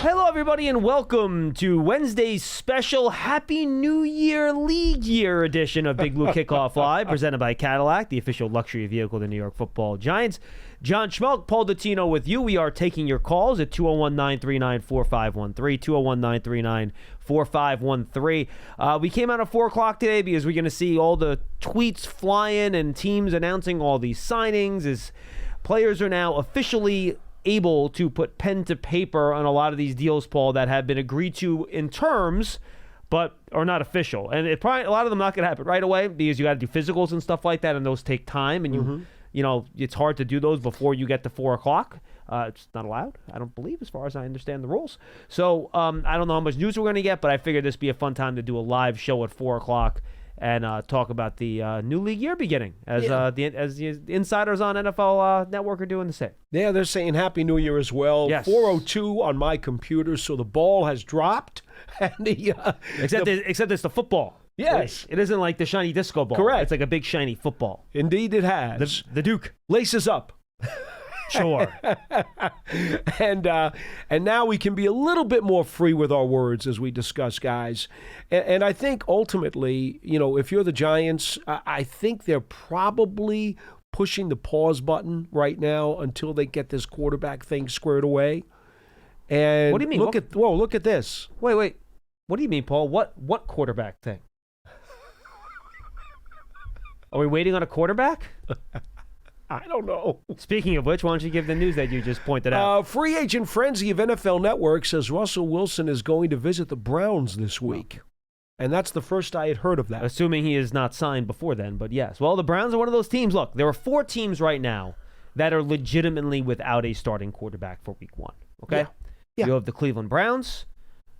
Hello, everybody, and welcome to Wednesday's special Happy New Year League Year edition of Big Blue Kickoff Live, presented by Cadillac, the official luxury vehicle of the New York Football Giants. John Schmeelk, Paul Dottino with you. We are taking your calls at 201-939-4513, 201-939-4513. We came out at 4 o'clock today because we're going to see all the tweets flying and teams announcing all these signings as players are now officially able to put pen to paper on a lot of these deals, Paul, that have been agreed to in terms, but are not official. And it probably a lot of them not going to happen right away because you got to do physicals and stuff like that, and those take time. And you know, it's hard to do those before you get to 4 o'clock. It's not allowed, I don't believe, as far as I understand the rules. So I don't know how much news we're going to get, but I figured this would be a fun time to do a live show at 4 o'clock and talk about the new league year beginning, as the insiders on NFL Network are doing the same. Yeah, they're saying Happy New Year as well. Yes. 4:02 on my computer, so the ball has dropped. And Except it's the football. Yes. It isn't like the shiny disco ball. Correct. It's like a big shiny football. Indeed it has. The Duke. Laces up. Sure. And now we can be a little bit more free with our words as we discuss, guys. And I think ultimately, you know, if you're the Giants, I think they're probably pushing the pause button right now until they get this quarterback thing squared away. And what do you mean? Look at this. Wait. What do you mean, Paul? What quarterback thing? Are we waiting on a quarterback? I don't know. Speaking of which, why don't you give the news that you just pointed out? Free agent frenzy of NFL Network says Russell Wilson is going to visit the Browns this week. And that's the first I had heard of that. Assuming he is not signed before then, but yes. Well, the Browns are one of those teams. Look, there are 4 teams right now that are legitimately without a starting quarterback for week 1. Okay? Yeah. You have the Cleveland Browns.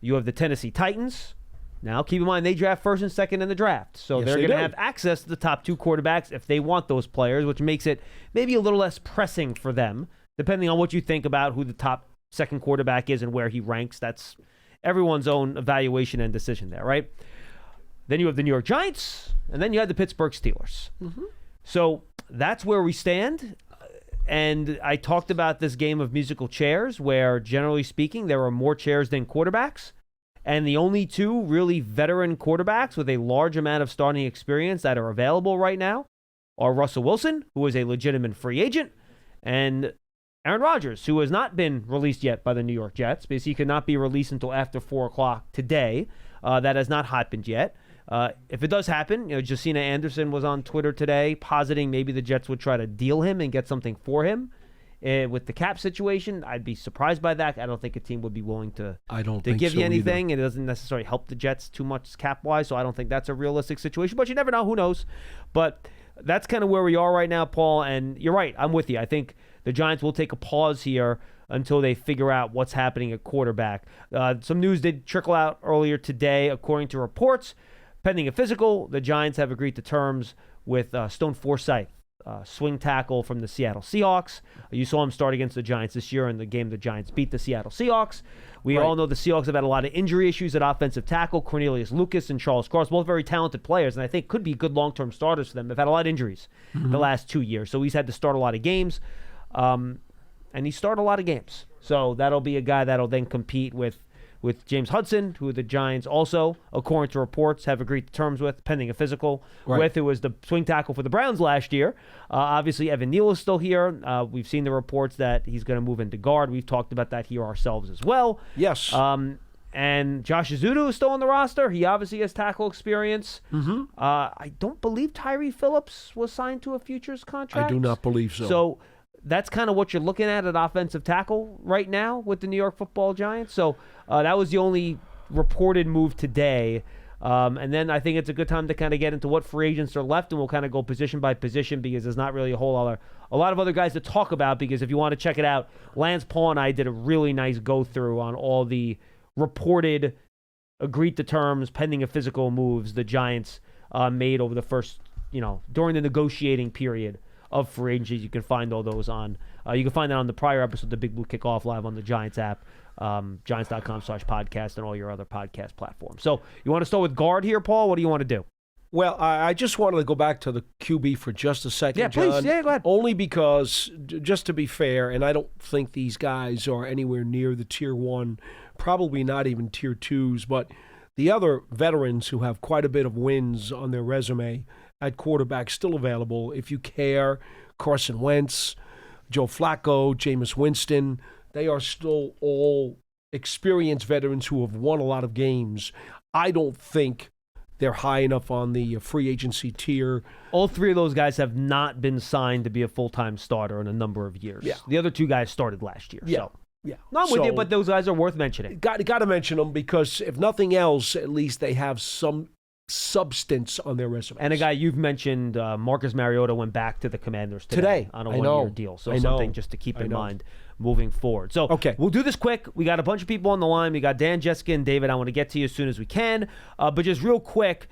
You have the Tennessee Titans. Now, keep in mind, they draft first and second in the draft. So they're going to have access to the top 2 quarterbacks if they want those players, which makes it maybe a little less pressing for them, depending on what you think about who the top second quarterback is and where he ranks. That's everyone's own evaluation and decision there, right? Then you have the New York Giants, and then you have the Pittsburgh Steelers. So that's where we stand. And I talked about this game of musical chairs where, generally speaking, there are more chairs than quarterbacks. And the only 2 really veteran quarterbacks with a large amount of starting experience that are available right now are Russell Wilson, who is a legitimate free agent, and Aaron Rodgers, who has not been released yet by the New York Jets because he could not be released until after 4 o'clock today. That has not happened yet. If it does happen, you know, Josina Anderson was on Twitter today positing maybe the Jets would try to deal him and get something for him. With the cap situation, I'd be surprised by that. I don't think a team would be willing to give you anything. Either. It doesn't necessarily help the Jets too much cap-wise, so I don't think that's a realistic situation. But you never know. Who knows? But that's kind of where we are right now, Paul. And you're right. I'm with you. I think the Giants will take a pause here until they figure out what's happening at quarterback. Some news did trickle out earlier today, according to reports. Pending a physical, the Giants have agreed to terms with Stone Forsythe, swing tackle from the Seattle Seahawks. You saw him start against the Giants this year in the game the Giants beat the Seattle Seahawks. We all know the Seahawks have had a lot of injury issues at offensive tackle. Cornelius Lucas and Charles Cross, both very talented players, and I think could be good long-term starters for them. They've had a lot of injuries the last 2 years, so he's had to start a lot of games, and he started a lot of games. So that'll be a guy that'll then compete with James Hudson, who the Giants also, according to reports, have agreed to terms with, pending a physical, who was the swing tackle for the Browns last year. Obviously, Evan Neal is still here. We've seen the reports that he's going to move into guard. We've talked about that here ourselves as well. Yes. And Josh Azudu is still on the roster. He obviously has tackle experience. I don't believe Tyree Phillips was signed to a futures contract. I do not believe so. So that's kind of what you're looking at offensive tackle right now with the New York Football Giants. So that was the only reported move today. And then I think it's a good time to kind of get into what free agents are left, and we'll kind of go position by position because there's not really a lot of other guys to talk about. Because if you want to check it out, Lance, Paul, and I did a really nice go-through on all the reported agreed to terms, pending a physical moves the Giants made over the first, during the negotiating period of free agency. You can find all those on, you can find that on the prior episode, the Big Blue Kickoff Live on the Giants app, Giants.com/podcast, and all your other podcast platforms. So you want to start with guard here, Paul? What do you want to do? Well, I just wanted to go back to the QB for just a second, Yeah, please. John. Yeah, go ahead. Only because, just to be fair, and I don't think these guys are anywhere near the Tier 1, probably not even Tier 2s, but the other veterans who have quite a bit of wins on their resume at quarterback still available. If you care, Carson Wentz, Joe Flacco, Jameis Winston, they are still all experienced veterans who have won a lot of games. I don't think they're high enough on the free agency tier. All three of those guys have not been signed to be a full-time starter in a number of years. Yeah. The other two guys started last year. Yeah. So. Yeah. No, I'm with you, but those guys are worth mentioning. Got to mention them because if nothing else, at least they have some substance on their resume. And a guy you've mentioned, Marcus Mariota, went back to the Commanders today on a one-year deal. So something just to keep in mind moving forward. So we'll do this quick. We got a bunch of people on the line. We got Dan, Jessica, and David. I want to get to you as soon as we can. But just real quick,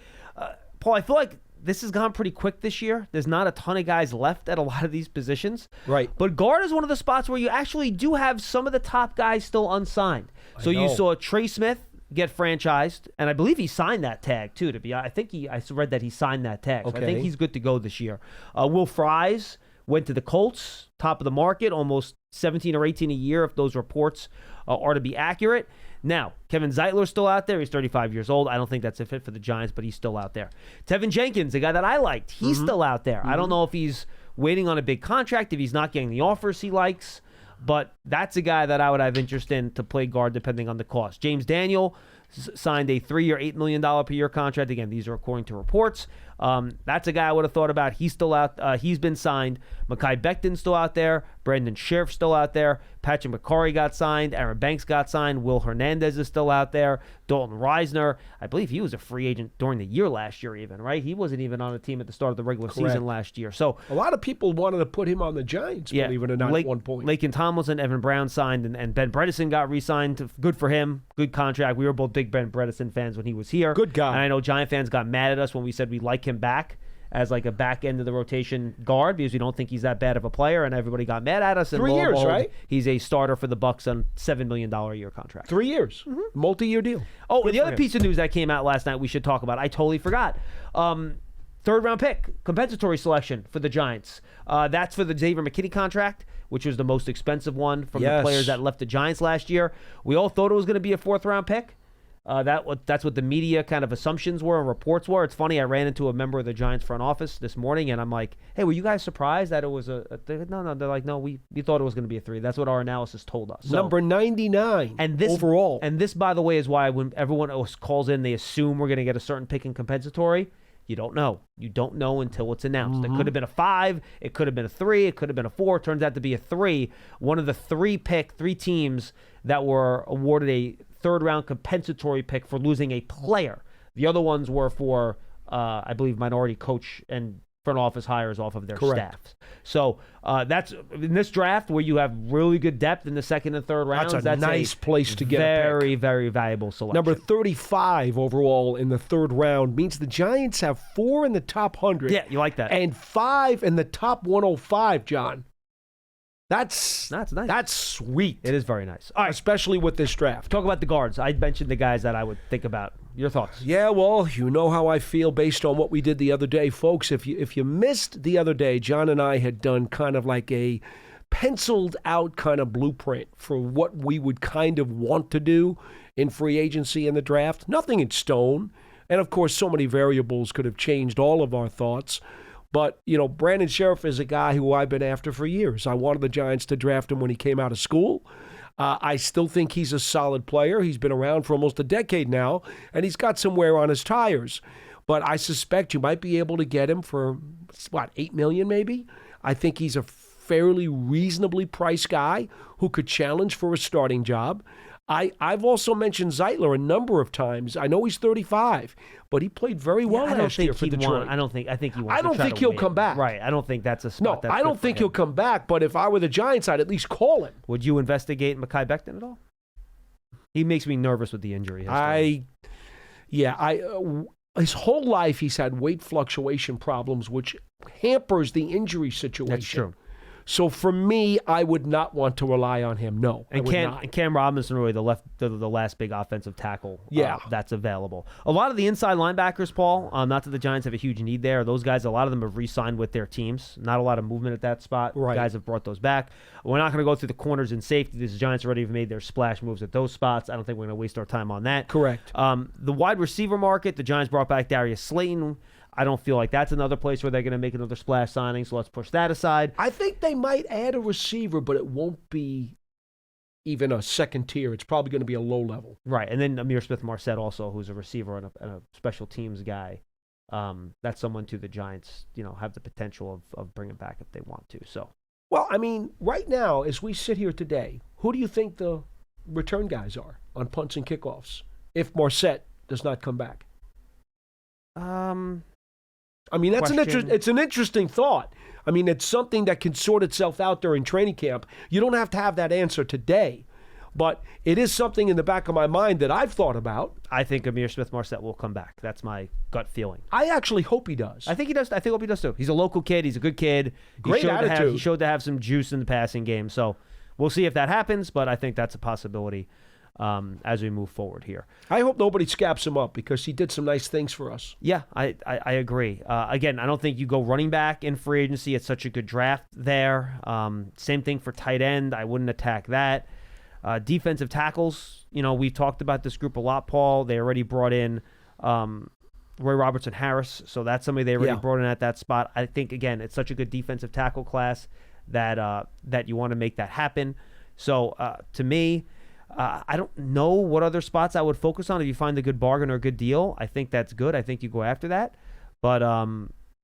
Paul, I feel like this has gone pretty quick this year. There's not a ton of guys left at a lot of these positions. Right. But guard is one of the spots where you actually do have some of the top guys still unsigned. So you saw Trey Smith get franchised, and I believe he signed that tag too. I read that he signed that tag. So I think he's good to go this year. Will Fries went to the Colts, top of the market, almost 17 or 18 a year if those reports are to be accurate. Now, Kevin Zeitler's still out there. He's 35 years old. I don't think that's a fit for the Giants, but he's still out there. Tevin Jenkins, a guy that I liked, he's still out there. I don't know if he's waiting on a big contract, if he's not getting the offers he likes, but that's a guy that I would have interest in to play guard depending on the cost. James Daniel signed a 3-year, $8 million per year contract. Again, these are according to reports. That's a guy I would have thought about. He's still out. He's been signed. Mekhi Becton's still out there. Brandon Scherf's still out there. Patrick McCarry got signed. Aaron Banks got signed. Will Hernandez is still out there. Dalton Reisner, I believe he was a free agent during the year last year even, right? He wasn't even on the team at the start of the regular season last year. So a lot of people wanted to put him on the Giants, believe it or not, at one point. Laken Tomlinson, Evan Brown signed, and Ben Bredesen got re-signed. Good for him. Good contract. We were both big Ben Bredesen fans when he was here. Good guy. And I know Giant fans got mad at us when we said we like him back as like a back end of the rotation guard because we don't think he's that bad of a player, and everybody got mad at us. And 3 years, right? He's a starter for the Bucs on $7 million a year contract. 3 years. Multi-year deal. Oh, and the other piece of news that came out last night we should talk about, I totally forgot. Third-round pick, compensatory selection for the Giants. That's for the Xavier McKinney contract, which was the most expensive one from the players that left the Giants last year. We all thought it was going to be a fourth-round pick. That's what the media kind of assumptions were and reports were. It's funny, I ran into a member of the Giants front office this morning, and I'm like, hey, were you guys surprised that it was no? They're like, no, we thought it was going to be a 3. That's what our analysis told us. So, number 99 overall. And this, by the way, is why when everyone else calls in, they assume we're going to get a certain pick in compensatory. You don't know. You don't know until it's announced. It could have been a 5. It could have been a 3. It could have been a 4. It turns out to be a 3. One of the 3 teams that were awarded a third-round compensatory pick for losing a player. The other ones were for, I believe, minority coach and front office hires off of their staffs. So that's in this draft where you have really good depth in the second and third rounds. That's a nice place to get very, very valuable selection. Number 35 overall in the third round means the Giants have 4 in the top 100. Yeah, you like that. And 5 in the top 105, John. That's nice. That's sweet. It is very nice. All right. Especially with this draft. Talk about the guards. I mentioned the guys that I would think about. Your thoughts? Yeah, well, you know how I feel based on what we did the other day. Folks, if you missed the other day, John and I had done kind of like a penciled out kind of blueprint for what we would kind of want to do in free agency and the draft. Nothing in stone. And, of course, so many variables could have changed all of our thoughts. But, you know, Brandon Scherf is a guy who I've been after for years. I wanted the Giants to draft him when he came out of school. I still think he's a solid player. He's been around for almost a decade now, and he's got some wear on his tires. But I suspect you might be able to get him for, $8 million maybe? I think he's a fairly reasonably priced guy who could challenge for a starting job. I've also mentioned Zeitler a number of times. I know he's 35, but he played very well last year for Detroit. I think he wants I don't think he'll come back. Right. I don't think that's a spot. No, I don't think he'll come back, but if I were the Giants, I'd at least call him. Would you investigate Mekhi Becton at all? He makes me nervous with the injury history. His whole life he's had weight fluctuation problems, which hampers the injury situation. That's true. So for me, I would not want to rely on him. No, and Cam Robinson really the last big offensive tackle. That's available. A lot of the inside linebackers, Paul. Not that the Giants have a huge need there. Those guys, a lot of them have re-signed with their teams. Not a lot of movement at that spot. Right. Guys have brought those back. We're not going to go through the corners and safety. The Giants already have made their splash moves at those spots. I don't think we're going to waste our time on that. Correct. The wide receiver market, the Giants brought back Darius Slayton. I don't feel like that's another place where they're going to make another splash signing, so let's push that aside. I think they might add a receiver, but it won't be even a second tier. It's probably going to be a low level. Right, and then Amir Smith-Marset also, who's a receiver and a special teams guy. That's someone too the Giants, have the potential of bringing back if they want to. So, well, I mean, right now, as we sit here today, who do you think the return guys are on punts and kickoffs if Marset does not come back? I mean, it's an interesting thought. I mean, it's something that can sort itself out during training camp. You don't have to have that answer today, but it is something in the back of my mind that I've thought about. I think Amir Smith-Marset will come back. That's my gut feeling. I actually hope he does. I think he does. I hope he does too. He's a local kid. He's a good kid. Great attitude. He showed to have some juice in the passing game. So we'll see if that happens, but I think that's a possibility. As we move forward here. I hope nobody scaps him up because he did some nice things for us. Yeah, I agree. Again, I don't think you go running back in free agency. It's such a good draft there. Same thing for tight end. I wouldn't attack that. Defensive tackles, we've talked about this group a lot, Paul. They already brought in Roy Robertson Harris, so that's somebody they already brought in at that spot. I think, again, it's such a good defensive tackle class that you want to make that happen. So to me, I don't know what other spots I would focus on. If you find a good bargain or a good deal, I think that's good. I think you go after that. But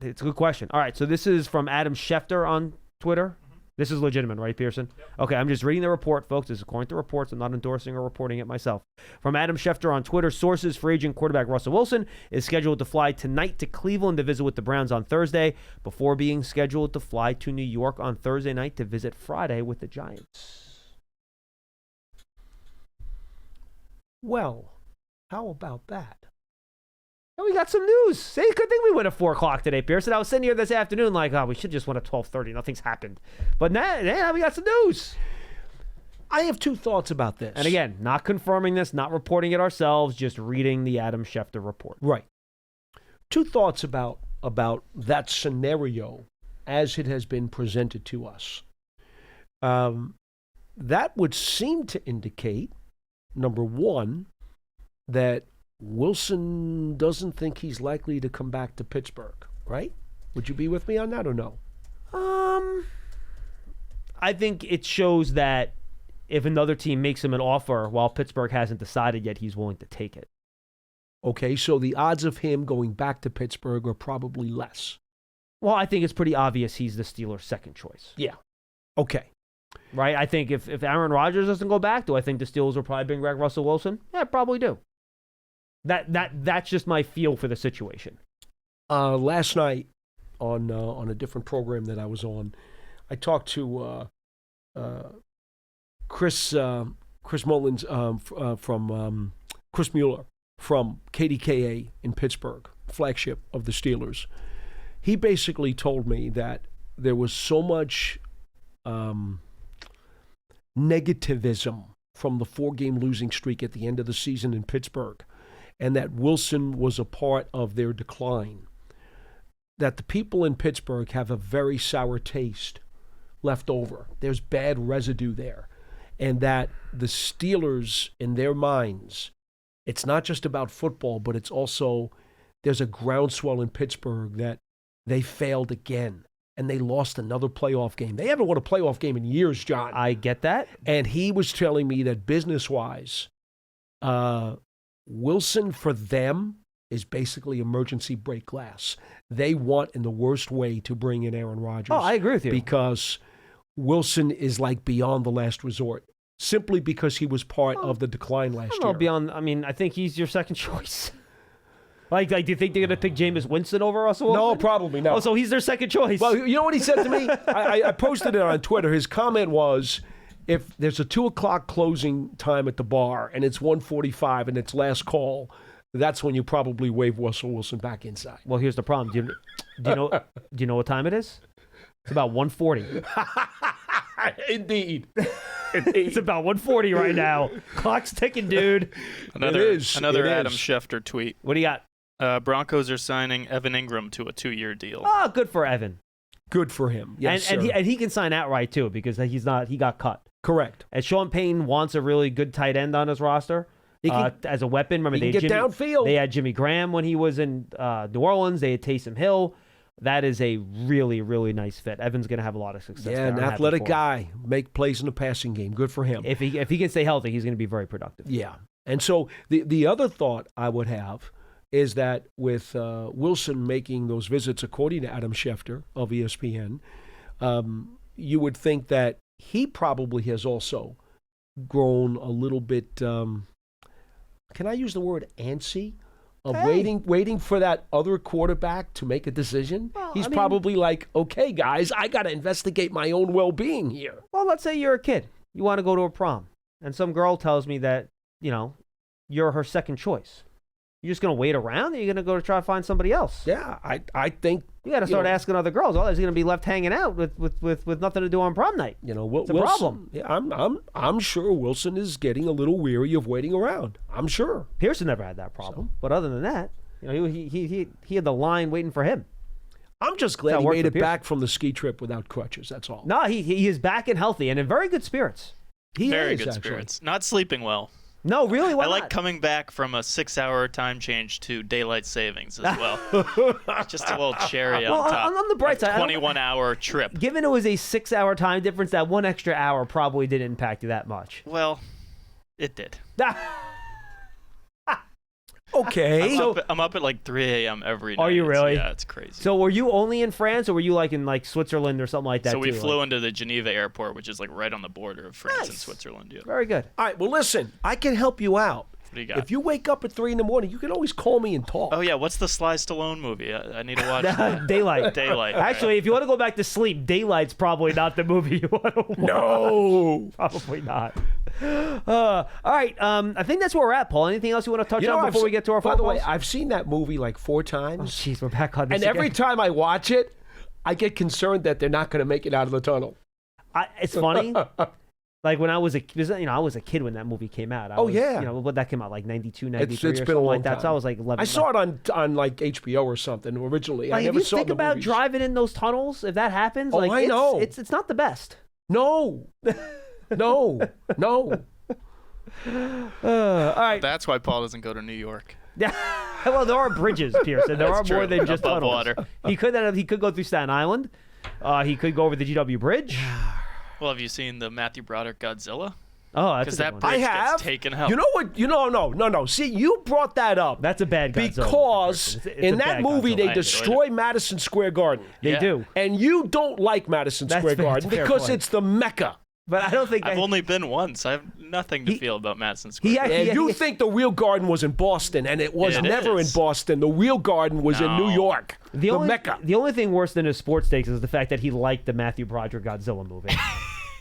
it's a good question. All right, so this is from Adam Schefter on Twitter. This is legitimate, right, Pearson? Yep. Okay, I'm just reading the report, folks. This is according to reports. I'm not endorsing or reporting it myself. From Adam Schefter on Twitter, sources, free agent quarterback Russell Wilson is scheduled to fly tonight to Cleveland to visit with the Browns on Thursday before being scheduled to fly to New York on Thursday night to visit Friday with the Giants. Well, how about that? And we got some news. Say, good thing we went at 4 o'clock today, Pearson. I was sitting here this afternoon like, we should just went at 12:30. Nothing's happened. But now we got some news. I have 2 thoughts about this. And again, not confirming this, not reporting it ourselves, just reading the Adam Schefter report. Right. 2 thoughts about that scenario as it has been presented to us. That would seem to indicate, number one, that Wilson doesn't think he's likely to come back to Pittsburgh, right? Would you be with me on that or no? I think it shows that if another team makes him an offer while Pittsburgh hasn't decided yet, he's willing to take it. Okay, so the odds of him going back to Pittsburgh are probably less. Well, I think it's pretty obvious he's the Steelers' second choice. Yeah. Okay. Right? I think if Aaron Rodgers doesn't go back, do I think the Steelers will probably bring back Russell Wilson? Yeah, probably do. That's just my feel for the situation. Last night on a different program that I was on, I talked to Chris Mullins from Chris Mueller from KDKA in Pittsburgh, flagship of the Steelers. He basically told me that there was so much negativism from the 4-game losing streak at the end of the season in Pittsburgh, and that Wilson was a part of their decline, that the people in Pittsburgh have a very sour taste left over. There's bad residue there. And that the Steelers, in their minds, it's not just about football, but it's also, there's a groundswell in Pittsburgh that they failed again. And they lost another playoff game. They haven't won a playoff game in years, John. I get that. And he was telling me that business-wise, Wilson for them is basically emergency break glass. They want in the worst way to bring in Aaron Rodgers. Oh, I agree with you. Because Wilson is like beyond the last resort, simply because he was part of the decline last year. I think he's your second choice. Like, do you think they're going to pick Jameis Winston over Russell Wilson? No, probably not. Oh, so he's their second choice. Well, you know what he said to me? I posted it on Twitter. His comment was, if there's a 2 o'clock closing time at the bar and it's 1:45 and it's last call, that's when you probably wave Russell Wilson back inside. Well, here's the problem. Do you know what time it is? It's about 140. Indeed. It's about 140 right now. Clock's ticking, dude. Another Adam Schefter tweet. What do you got? Broncos are signing Evan Ingram to a 2-year deal. Oh, good for Evan. Good for him. Yes, and sir. he can sign outright too because he got cut. Correct. And Sean Payton wants a really good tight end on his roster as a weapon. Remember, he can get downfield. They had Jimmy Graham when he was in New Orleans. They had Taysom Hill. That is a really, really nice fit. Evan's going to have a lot of success. Yeah, an athletic guy, make plays in the passing game. Good for him. If he can stay healthy, he's going to be very productive. Yeah. And so the other thought I would have is that with Wilson making those visits, according to Adam Schefter of ESPN, you would think that he probably has also grown a little bit, can I use the word antsy? Of waiting for that other quarterback to make a decision. Well, He's probably like, okay, guys, I got to investigate my own well-being here. Well, let's say you're a kid. You want to go to a prom, and some girl tells me that, you're her second choice. You're just going to wait around, or you're going to go to try to find somebody else? Yeah, I think you got to start asking other girls. Otherwise, you're going to be left hanging out with nothing to do on prom night. It's a problem. Yeah, I'm sure Wilson is getting a little weary of waiting around. I'm sure. Pearson never had that problem, but other than that, he had the line waiting for him. I'm just glad he made it back from the ski trip without crutches. That's all. No, he is back and healthy and in very good spirits. Very good spirits. Not sleeping well. No, really? Why I like not? coming back from a 6-hour time change to daylight savings as well. Just a little cherry on top. On the bright side, 21-hour trip. Given it was a 6-hour time difference, that one extra hour probably didn't impact you that much. Well, it did. Okay. I'm up at like 3 a.m. every night. Are you really? Yeah, it's crazy. So were you only in France, or were you like in Switzerland or something like that? So we flew into the Geneva airport, which is like right on the border of France and Switzerland. Yeah. Very good. All right. Well, listen, I can help you out. What do you got? If you wake up at 3 a.m, you can always call me and talk. Oh yeah, what's the Sly Stallone movie? I need to watch that. Daylight. Daylight. Actually, if you want to go back to sleep, Daylight's probably not the movie you want to watch. No, probably not. All right. I think that's where we're at, Paul. Anything else you want to touch on before we get to our phone calls? By the way, I've seen that movie like 4 times. Oh, jeez, we're back on this And again. every time I watch it, I get concerned that they're not going to make it out of the tunnel. It's funny. Like when I was a kid when that movie came out. When that came out, like 92, 93 it's or been something a long like that. time. So I was like 11. I saw it on like HBO or something originally. Like, I never if you saw think the about movies. driving in those tunnels, if that happens, I know. It's not the best. No. No. All right. That's why Paul doesn't go to New York. Yeah. Well, there are bridges, Pearson. There are more than just above tunnels. water. He could go through Staten Island. He could go over the GW Bridge. Well, have you seen the Matthew Broderick Godzilla? Oh, that's because a that good one. bridge I have. gets taken out. You know what? No. See, you brought that up. That's a bad Godzilla. Because It's in a that bad movie, Godzilla. they destroy Madison Square Garden. They Yeah. do. And you don't like Madison Square Garden fair because point. it's the Mecca. But I don't think I've only been once. I have nothing to feel about Madison Square. And you think the real garden was in Boston, and it was never in Boston. The real garden was in New York. The Mecca. The only thing worse than his sports takes is the fact that he liked the Matthew Broderick Godzilla movie.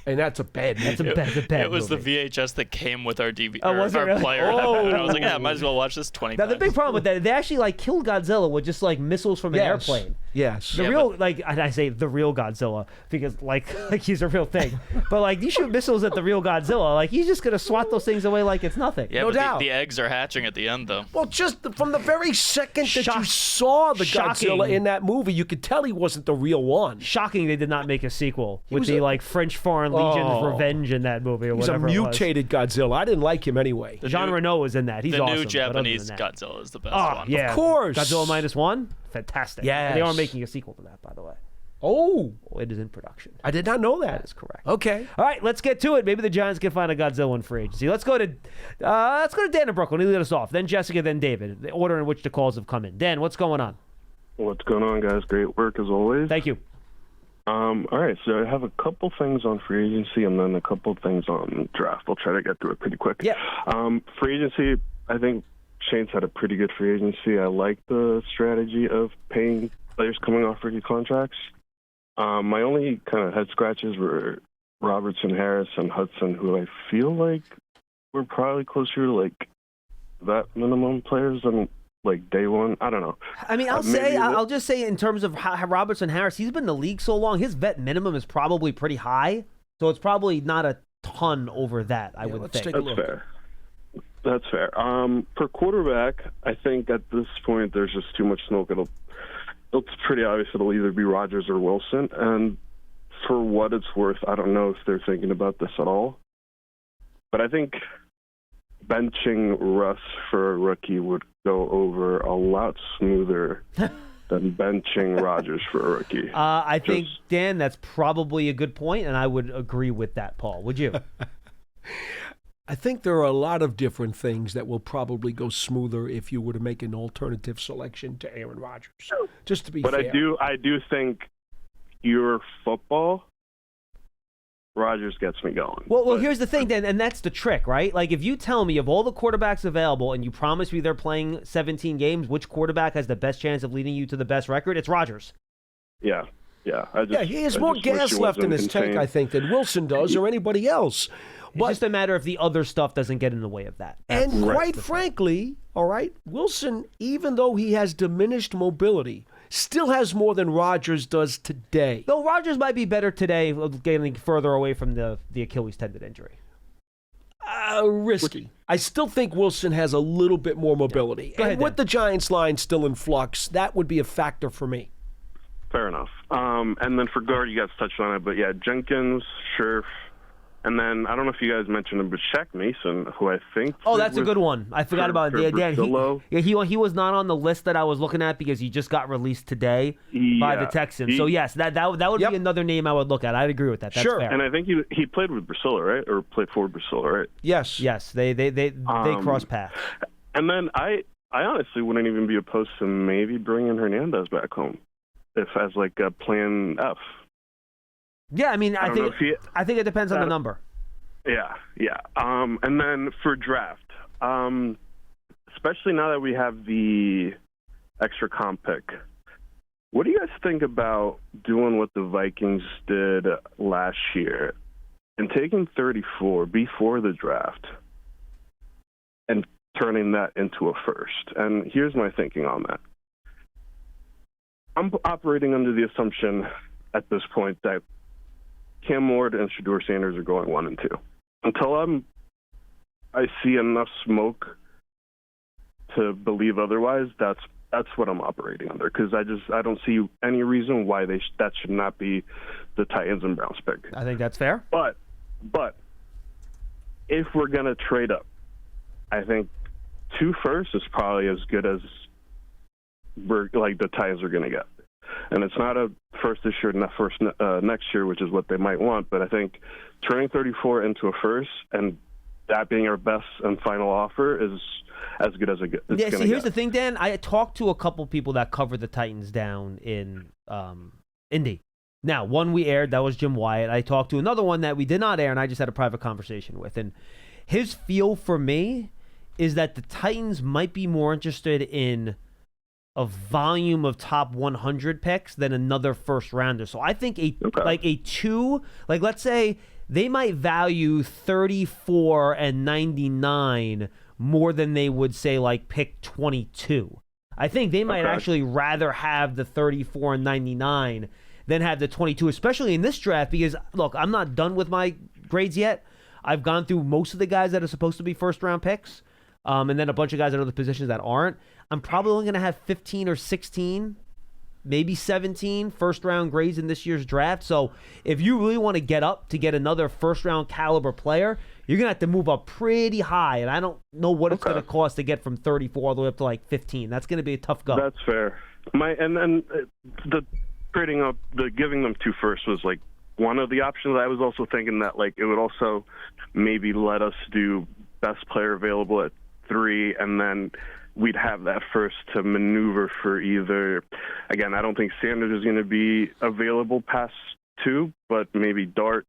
And that's a bad movie. That's a bad It was movie. the VHS that came with our DVD, was it our really? player. And I was like, might as well watch this 20 Now times. the big problem with that, they actually killed Godzilla with just missiles from an airplane. Yes. The real, and I say the real Godzilla because like he's a real thing, but you shoot missiles at the real Godzilla, he's just gonna swat those things away like it's nothing. Yeah, No but doubt. The eggs are hatching at the end, though. Well, just from the very second that you saw the Godzilla in that movie, you could tell he wasn't the real one. Shocking they did not make a sequel with the French Foreign Legion's Revenge in that movie or He's a whatever. mutated Godzilla. I didn't like him anyway. Jean Reno was in that. He's the awesome. new but other than Japanese that- Godzilla is the best Oh one. yeah, Of course. Godzilla -1, fantastic. Yes. And they are making a sequel to that, by the way. Oh, It is in production. I did not know that. That is correct. Okay. All right, let's get to it. Maybe the Giants can find a Godzilla in free agency. Let's go to Dan in Brooklyn. He'll lead us off. Then Jessica, then David. The order in which the calls have come in. Dan, what's going on? What's going on, guys? Great work as always. Thank you. All right, so I have a couple things on free agency and then a couple things on draft. I'll try to get through it pretty quick. Yeah. Free agency, I think Shane's had a pretty good free agency. I like the strategy of paying players coming off rookie contracts. My only kind of head scratches were Robertson, Harris, and Hudson, who I feel like were probably closer to that minimum players than like day one. I don't know. I mean, I'll just say in terms of how Robertson Harris, he's been in the league so long, his vet minimum is probably pretty high, so it's probably not a ton over that. I would think. Take a look. Fair. That's fair. For quarterback, I think at this point there's just too much smoke. It's pretty obvious it'll either be Rodgers or Wilson. And for what it's worth, I don't know if they're thinking about this at all. But I think benching Russ for a rookie would go over a lot smoother than benching Rodgers for a rookie. I think, Dan, that's probably a good point, and I would agree with that, Paul. Would you? I think there are a lot of different things that will probably go smoother if you were to make an alternative selection to Aaron Rodgers. Just to be fair. But I do think pure football, Rodgers gets me going. Well, here's the thing, Dan, and that's the trick, right? Like, if you tell me of all the quarterbacks available and you promise me they're playing 17 games, which quarterback has the best chance of leading you to the best record? It's Rodgers. Yeah. He has more gas left in his tank, I think, than Wilson does or anybody else. It's just a matter if the other stuff doesn't get in the way of that. And quite frankly, all right, Wilson, even though he has diminished mobility, still has more than Rodgers does today. Though Rodgers might be better today, getting further away from the Achilles tendon injury. Risky. I still think Wilson has a little bit more mobility. Go ahead, and with the Giants line still in flux, that would be a factor for me. Fair enough. And then for guard, you guys touched on it, but yeah, Jenkins, Scherf, and then I don't know if you guys mentioned him, but Shaq Mason, who I think. Oh, that's a good one. I forgot about it. Dan, he was not on the list that I was looking at because he just got released today by the Texans. So yes, that would be another name I would look at. I'd agree with that. That's fair. And I think he played with Brasilla, right? Or played for Brasilla, right? Yes. They cross paths. And then I honestly wouldn't even be opposed to maybe bringing Hernandez back home, if as like a plan F. Yeah, I mean, I think it depends on the number. Yeah. And then for draft, especially now that we have the extra comp pick, what do you guys think about doing what the Vikings did last year and taking 34 before the draft and turning that into a first? And here's my thinking on that. I'm operating under the assumption at this point that Cam Ward and Shedeur Sanders are going 1 and 2. Until I see enough smoke to believe otherwise, that's what I'm operating under, because I don't see any reason why that should not be the Titans and Browns pick. I think that's fair. But if we're gonna trade up, I think 2 firsts is probably as good as the Titans are gonna get. And it's not a first this year, not first next year, which is what they might want. But I think turning 34 into a first and that being our best and final offer is as good as it gets. Yeah, see, here's the thing, Dan. I talked to a couple people that cover the Titans down in Indy. Now, one we aired, that was Jim Wyatt. I talked to another one that we did not air, and I just had a private conversation with. And his feel for me is that the Titans might be more interested in a volume of top 100 picks than another first rounder. So I think let's say they might value 34 and 99 more than they would say like pick 22. I think they might actually rather have the 34 and 99 than have the 22, especially in this draft, because look, I'm not done with my grades yet. I've gone through most of the guys that are supposed to be first round picks. And then a bunch of guys at other positions that aren't. I'm probably only going to have 15 or 16, maybe 17 first-round grades in this year's draft. So if you really want to get up to get another first-round caliber player, you're going to have to move up pretty high. And I don't know what it's going to cost to get from 34 all the way up to like 15. That's going to be a tough go. That's fair. The trading up, the giving them 2 firsts was like one of the options. I was also thinking that like it would also maybe let us do best player available at 3, and then we'd have that first to maneuver for either. Again, I don't think Sanders is going to be available past 2, but maybe Dart,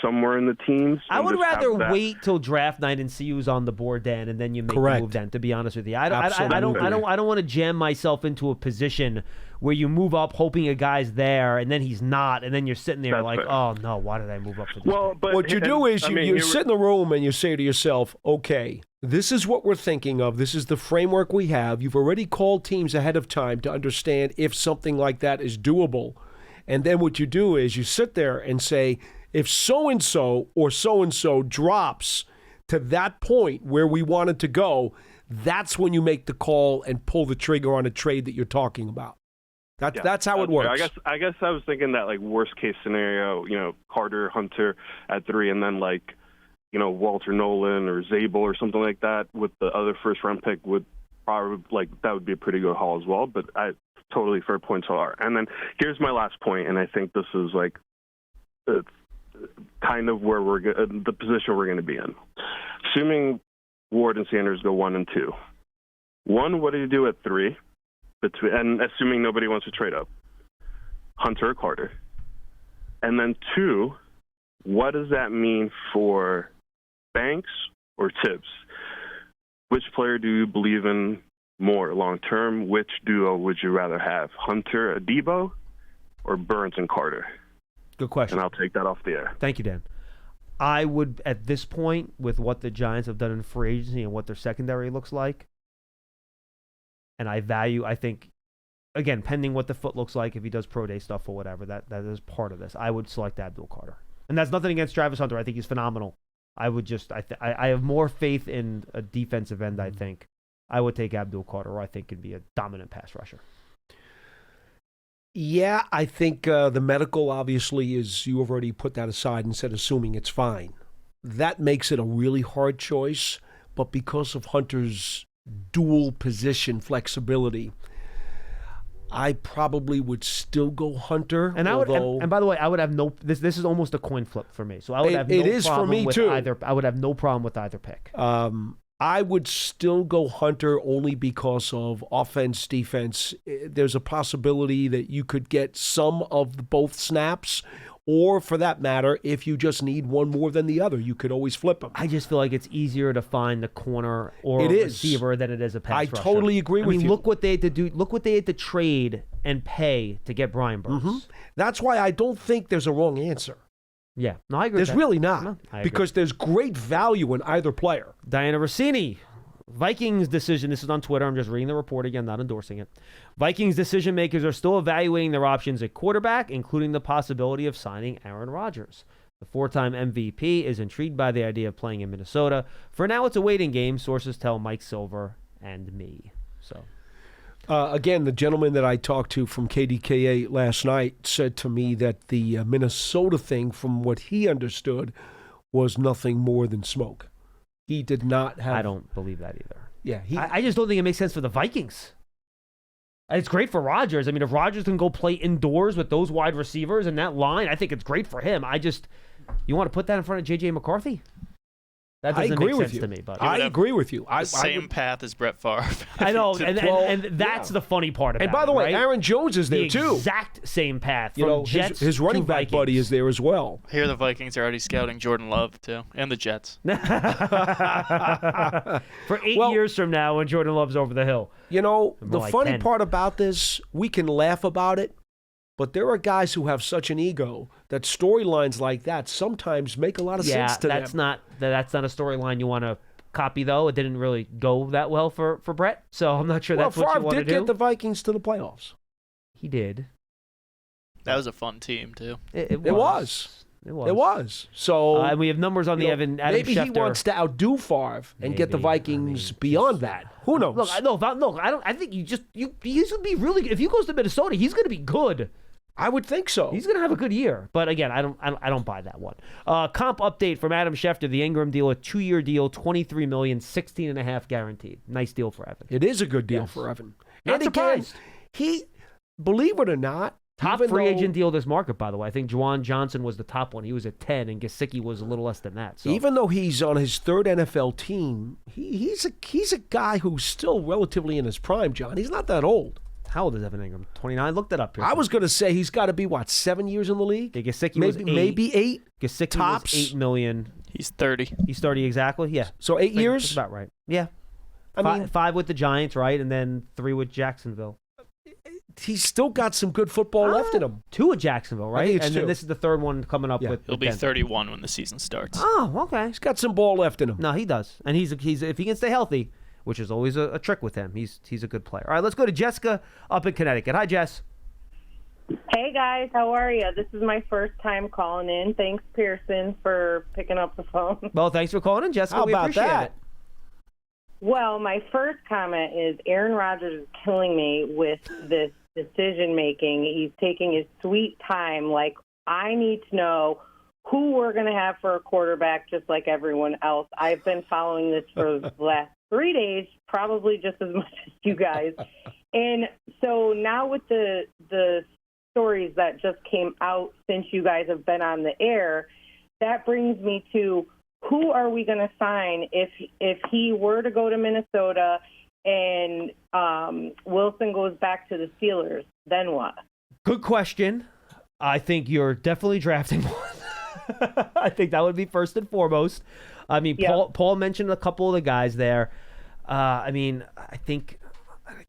somewhere in the teens. I and would just have rather that. wait till draft night and see who's on the board then, and then you make Correct. the move then. To be honest with you, I don't Absolutely. want to jam myself into a position where you move up hoping a guy's there and then he's not, and then you're sitting there That's like, fair. oh no, why did I move up for this? Well, pick? but What you do is you here- sit in the room and you say to yourself, okay, this is what we're thinking of. This is the framework we have. You've already called teams ahead of time to understand if something like that is doable. And then what you do is you sit there and say, if so-and-so or so-and-so drops to that point where we wanted to go, that's when you make the call and pull the trigger on a trade that you're talking about. That's how it works. I guess I was thinking that like worst case scenario, Carter, Hunter at 3, and then like, Walter Nolan or Zabel or something like that with the other first round pick would probably that would be a pretty good haul as well. But I totally fair point so far. And then here's my last point, and I think this is like it's kind of where the position we're going to be in. Assuming Ward and Sanders go 1 and 2. 1, what do you do at 3? And assuming nobody wants to trade up, Hunter or Carter. And then 2, what does that mean for Banks or Tibbs? Which player do you believe in more long term? Which duo would you rather have, Hunter, Adebo, or Burns and Carter? Good question. And I'll take that off the air. Thank you, Dan. I would, at this point, with what the Giants have done in free agency and what their secondary looks like, and I think, again, pending what the foot looks like, if he does pro day stuff or whatever, that is part of this. I would select Abdul Carter. And that's nothing against Travis Hunter. I think he's phenomenal. I would just, I have more faith in a defensive end, I think. I would take Abdul Carter, or I think could be a dominant pass rusher. Yeah, I think the medical obviously is, you have already put that aside and said assuming it's fine. That makes it a really hard choice, but because of Hunter's dual position flexibility, I probably would still go Hunter. And and by the way, I would have no. This is almost a coin flip for me. So I would have no it is problem for me with too. either. I would have no problem with either pick. I would still go Hunter only because of offense, defense. There's a possibility that you could get some of both snaps, or for that matter, if you just need one more than the other, you could always flip them. I just feel like it's easier to find the corner or receiver than it is a pass rusher. I totally agree with you. Look what they had to do. Look what they had to trade and pay to get Brian Burns. Mm-hmm. That's why I don't think there's a wrong answer. Yeah, no, I agree. There's really not, No, I agree. because there's great value in either player. Diana Rossini, Vikings decision. This is on Twitter. I'm just reading the report again, not endorsing it. Vikings decision makers are still evaluating their options at quarterback, including the possibility of signing Aaron Rodgers. The 4-time MVP is intrigued by the idea of playing in Minnesota. For now, it's a waiting game, sources tell Mike Silver and me. So, again, the gentleman that I talked to from KDKA last night said to me that the Minnesota thing, from what he understood, was nothing more than smoke. He did not have... I don't believe that either. Yeah, I just don't think it makes sense for the Vikings. It's great for Rodgers. I mean, if Rodgers can go play indoors with those wide receivers and that line, I think it's great for him. You want to put that in front of J.J. McCarthy? That doesn't make sense to me. But I agree with you. The same path as Brett Favre. I know, and that's the funny part about it. And by the way, right? Aaron Jones is there the too. Exact same path from Jets his running to back Vikings. buddy is there as well. I hear the Vikings are already scouting Jordan Love, too, and the Jets. For 8 years from now when Jordan Love's over the hill. The like funny 10. part about this, we can laugh about it, but there are guys who have such an ego that storylines like that sometimes make a lot of sense to them. That's not a storyline you want to copy, though. It didn't really go that well for Brett, so I'm not sure that's what you want to Favre do. did get the Vikings to the playoffs. He did. That was a fun team, too. It was. It was. So and we have numbers on the Adam maybe Schefter. he wants to outdo Favre and get the Vikings beyond that. Who knows? Look, I think he's going to be really good. If he goes to Minnesota, he's going to be good. I would think so. He's going to have a good year. But again, I don't buy that one. Comp update from Adam Schefter, the Ingram deal, a 2-year deal, $23 million, $16.5 guaranteed. Nice deal for Evan. It is a good deal for Evan. Not and surprised. Again, believe it or not, top free agent deal this market, by the way. I think Juwan Johnson was the top one. He was at 10, and Gesicki was a little less than that. So. Even though he's on his third NFL team, he's a guy who's still relatively in his prime, John. He's not that old. How old is Evan Ingram? 29? Looked it up here. I was going to say he's got to be, 7 years in the league? Gesicki was 8. Maybe 8? Gesicki Tops? was $8 million. He's 30. He's 30 exactly? Yeah. So 8 years? That's about right. Yeah. I mean, 5 with the Giants, right? And then 3 with Jacksonville. he's still got some good football left in him. 2 with Jacksonville, right? think it's and 2. then this is the third one coming up with He'll be Denver. 31 when the season starts. Oh, okay. He's got some ball left in him. No, he does. And he's if he can stay healthy, which is always a trick with him, he's a good player. All right, let's go to Jessica up in Connecticut. Hi, Jess. Hey, guys. How are you? This is my first time calling in. Thanks, Pearson, for picking up the phone. Well, thanks for calling in, Jessica. How we about appreciate that? it. Well, my first comment is Aaron Rodgers is killing me with this decision-making. He's taking his sweet time. Like, I need to know who we're going to have for a quarterback just like everyone else. I've been following this for the last 3 days, probably just as much as you guys. And so now with the stories that just came out since you guys have been on the air, that brings me to who are we going to sign if he were to go to Minnesota and Wilson goes back to the Steelers, then what? Good question. I think you're definitely drafting one. I think that would be first and foremost. I mean, Yeah. Paul mentioned a couple of the guys there. I mean, I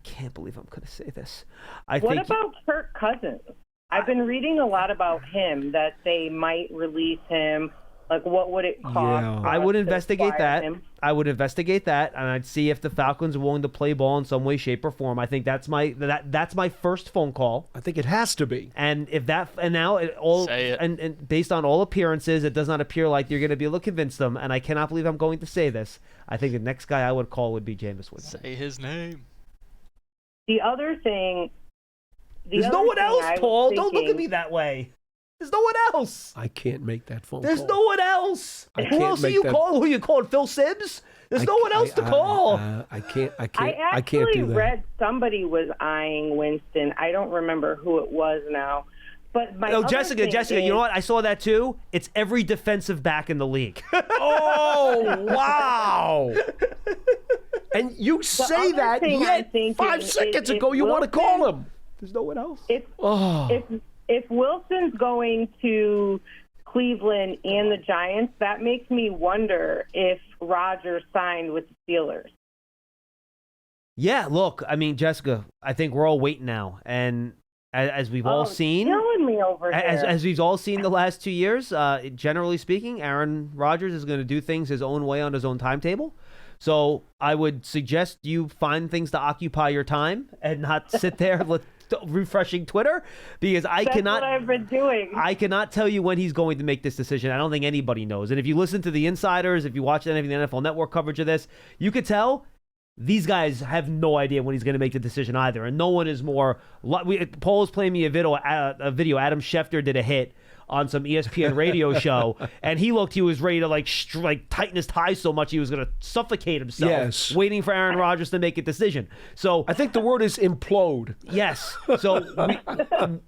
can't believe I'm going to say this. What about Kirk Cousins? I've been reading a lot about him, that they might release him. Like, what would it cost? Yeah. for I us would to investigate acquire that. him? I would investigate that, and I'd see if the Falcons are willing to play ball in some way, shape, or form. I think that's my first phone call. I think it has to be. And if that and now it all Say it. And based on all appearances, it does not appear like you're going to be able to convince them. And I cannot believe I'm going to say this. I think the next guy I would call would be Jameis Winston. Say his name. The other thing. There's no one else, Paul. Don't look at me that way. There's no one else. I can't make that phone There's call. no one else. I Who can't else are make you that- calling? Who you calling? Phil Sims? There's no one else to call. I can't I can't actually do that. read somebody was eyeing Winston. I don't remember who it was now. But my other Jessica, thing you is, know what? I saw that too. It's every defensive back in the league. Oh, wow. And you say other that, thing I'm yet thinking 5 is seconds if ago you want to Wilson- call him. There's no one else. If Wilson's going to Cleveland and the Giants, that makes me wonder if Rodgers signed with the Steelers. Yeah, look, I mean, Jessica, I think we're all waiting now. And as we've all seen, killing me over here. as we've all seen the last 2 years, generally speaking, Aaron Rodgers is going to do things his own way on his own timetable. So I would suggest you find things to occupy your time and not sit there refreshing Twitter, because That's what I've been doing. I cannot tell you when he's going to make this decision. I don't think anybody knows. And if you listen to the insiders, if you watch any of the NFL Network coverage of this, you could tell these guys have no idea when he's going to make the decision either. And no one is more. Paul was playing me a video. Adam Schefter did a hit on some ESPN radio show, and he was ready to tighten his ties so much he was going to suffocate himself. Yes. Waiting for Aaron Rodgers to make a decision. So I think the word is implode. yes. So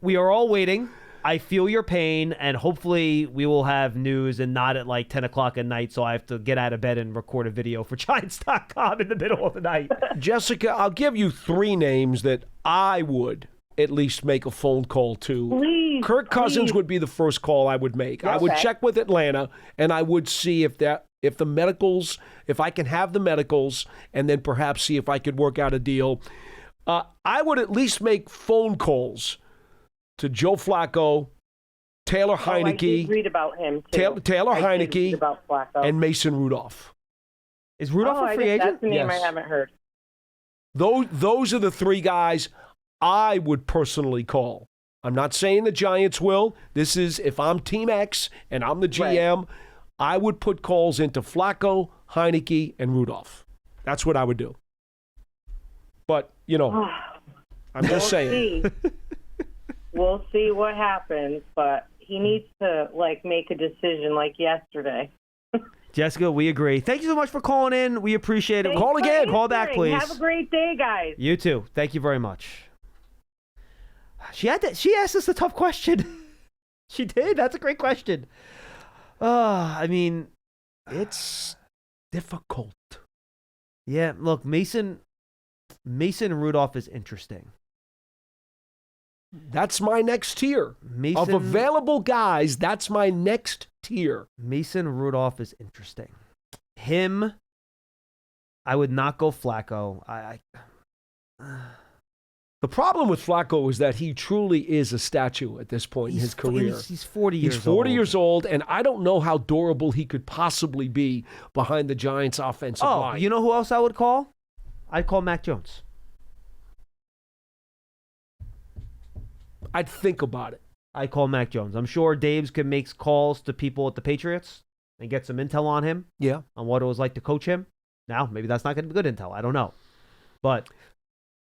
we are all waiting. I feel your pain, and hopefully we will have news and not at 10 o'clock at night, so I have to get out of bed and record a video for Giants.com in the middle of the night. Jessica, I'll give you 3 names that I would at least make a phone call to. Please, Kirk Cousins please. would be the first call I would make. I would Okay. check with Atlanta, and I would see if the medicals, if I can have the medicals, and then perhaps see if I could work out a deal. I would at least make phone calls to Joe Flacco, Taylor I did Heineke, read about him too. Taylor I did read Heineke, about Flacco. and Mason Rudolph. Is Rudolph a free I guess agent? that's the name Yes. I haven't heard. Those are the 3 guys I would personally call. I'm not saying the Giants will. This is if I'm Team X and I'm the GM, I would put calls into Flacco, Heineke, and Rudolph. That's what I would do. But, I'm just saying. We'll see what happens, but he needs to make a decision yesterday. Jessica, we agree. Thank you so much for calling in. We appreciate it. Thanks Call for again. Call back, answering. please. Have a great day, guys. You too. Thank you very much. She asked us a tough question. She did. That's a great question. I mean, It's difficult. yeah. Look, Mason Rudolph is interesting. That's my next tier. Mason, of available guys, that's my next tier. Mason Rudolph is interesting. Him, I would not go Flacco. The problem with Flacco is that he truly is a statue at this point in his career. He's 40 years old. He's 40 years old, and I don't know how durable he could possibly be behind the Giants' offensive line. You know who else I would call? I'd call Mac Jones. I'd think about it. I call Mac Jones. I'm sure Dave's can make calls to people at the Patriots and get some intel on him. Yeah. On what it was like to coach him. Now, maybe that's not going to be good intel. I don't know. But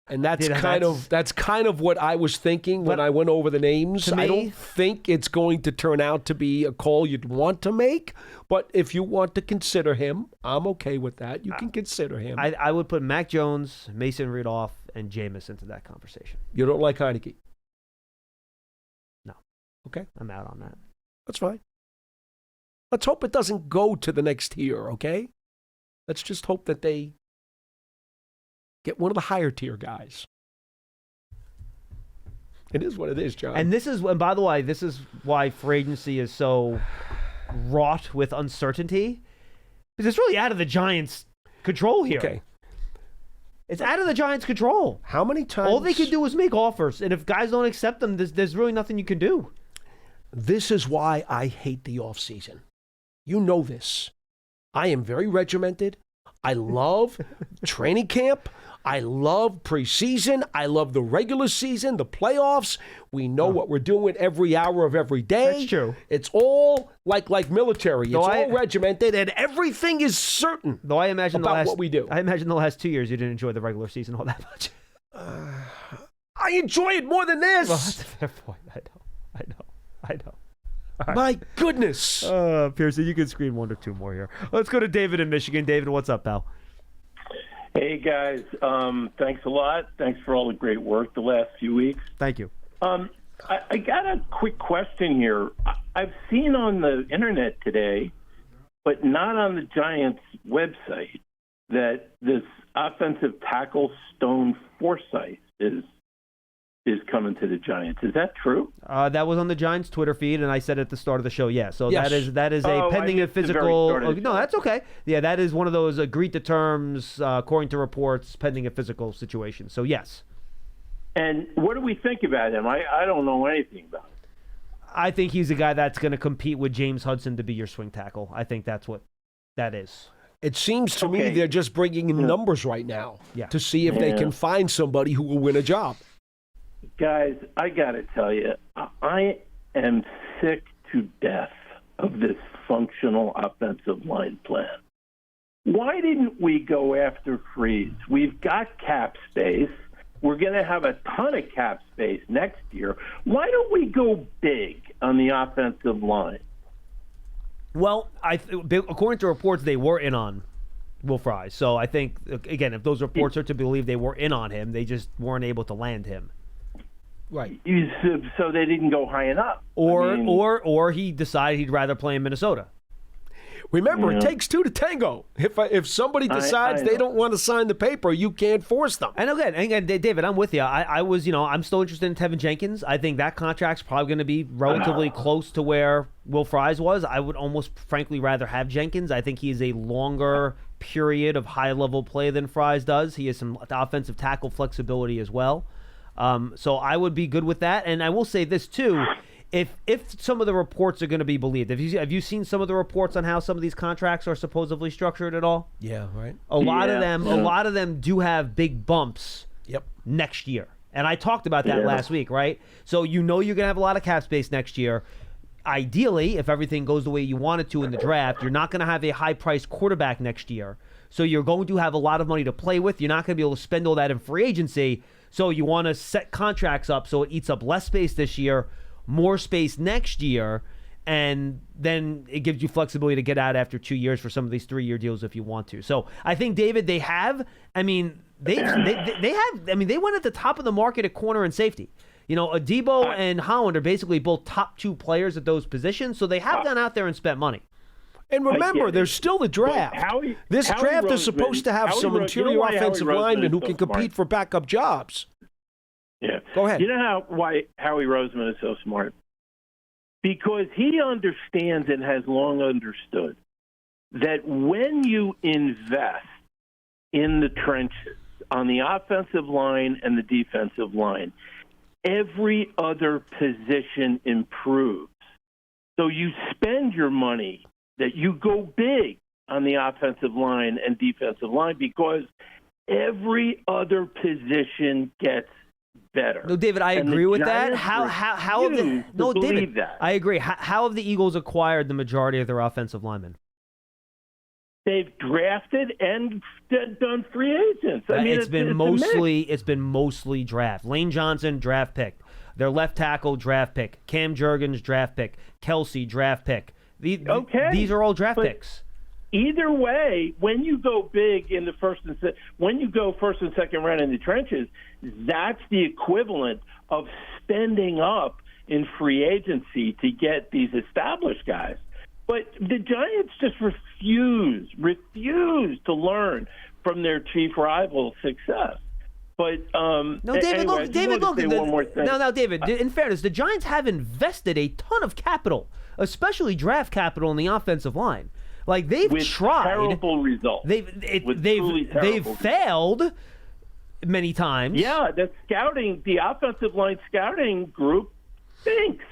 and that's kind of what I was thinking when I went over the names. I don't think it's going to turn out to be a call you'd want to make, but if you want to consider him, I'm okay with that. You can consider him. I would put Mac Jones, Mason Rudolph, and Jameis into that conversation. You don't like Heineke? No. Okay. I'm out on that. That's fine. Let's hope it doesn't go to the next tier, okay? Let's just hope that they get one of the higher tier guys. It is what it is, John. And by the way, this is why free agency is so wrought with uncertainty. Because it's really out of the Giants' control here. Okay. It's out of the Giants' control. How many times? All they can do is make offers. And if guys don't accept them, there's really nothing you can do. This is why I hate the offseason. You know this. I am very regimented. I love training camp. I love preseason. I love the regular season, the playoffs. We know what we're doing every hour of every day. That's true. It's all like military. It's all regimented, and everything is certain. Though I imagine what we do. I imagine the last 2 years you didn't enjoy the regular season all that much. I enjoy it more than this. Well, that's a fair point. I know. Right. My goodness. Pearson, you can scream one or two more here. Let's go to David in Michigan. David, what's up, pal? Hey, guys. Thanks a lot. Thanks for all the great work the last few weeks. Thank you. I got a quick question here. I've seen on the internet today, but not on the Giants' website, that this offensive tackle Stone Forsythe is coming to the Giants. Is that true? That was on the Giants Twitter feed, and I said at the start of the show, yeah. So yes. that is a pending and physical. No, that's okay. Yeah, that is one of those agreed to terms, according to reports, pending a physical situation. So yes. And what do we think about him? I don't know anything about him. I think he's a guy that's going to compete with James Hudson to be your swing tackle. I think that's what that is. It seems to me they're just bringing in numbers right now to see if they can find somebody who will win a job. Guys, I got to tell you, I am sick to death of this functional offensive line plan. Why didn't we go after Freeze? We've got cap space. We're going to have a ton of cap space next year. Why don't we go big on the offensive line? Well, according to reports, they were in on Will Fries. So I think, again, if those reports are to believe, they were in on him. They just weren't able to land him. Right. So they didn't go high enough. Or he decided he'd rather play in Minnesota. Remember, it takes two to tango. If somebody decides they don't want to sign the paper, you can't force them. And again, David, I'm with you. I'm still interested in Tevin Jenkins. I think that contract's probably going to be relatively close to where Will Fries was. I would almost, frankly, rather have Jenkins. I think he is a longer period of high-level play than Fries does. He has some offensive tackle flexibility as well. So I would be good with that. And I will say this, too. If some of the reports are going to be believed, have you seen some of the reports on how some of these contracts are supposedly structured at all? Yeah, right. A lot of them do have big bumps next year. And I talked about that last week, right? So you're going to have a lot of cap space next year. Ideally, if everything goes the way you want it to in the draft, you're not going to have a high-priced quarterback next year. So you're going to have a lot of money to play with. You're not going to be able to spend all that in free agency. So you want to set contracts up so it eats up less space this year, more space next year, and then it gives you flexibility to get out after 2 years for some of these 3-year deals if you want to. So I think, David, they have. I mean, they have. I mean, they went at the top of the market at corner and safety. You know, Adebo and Holland are basically both top 2 players at those positions, so they have gone out there and spent money. And remember, there's still the draft. This draft is supposed to have some interior offensive linemen who can compete for backup jobs. Yeah. Go ahead. You know why Howie Roseman is so smart? Because he understands and has long understood that when you invest in the trenches on the offensive line and the defensive line, every other position improves. So you spend your money, that you go big on the offensive line and defensive line, because every other position gets better. No, David, I agree with that. How have the no, David, that. I agree. How have the Eagles acquired the majority of their offensive linemen? They've drafted and done free agents. I mean, it's been mostly draft. Lane Johnson, draft pick. Their left tackle, draft pick. Cam Jurgens, draft pick. Kelsey, draft pick. These are all draft picks. Either way, when you go big in the first and second round in the trenches, that's the equivalent of spending up in free agency to get these established guys. But the Giants just refuse to learn from their chief rival's success. But David, one more thing. No, David. In fairness, the Giants have invested a ton of capital, especially draft capital, in the offensive line. Like they've tried. Terrible results. They've failed many times. Yeah, the offensive line scouting group stinks.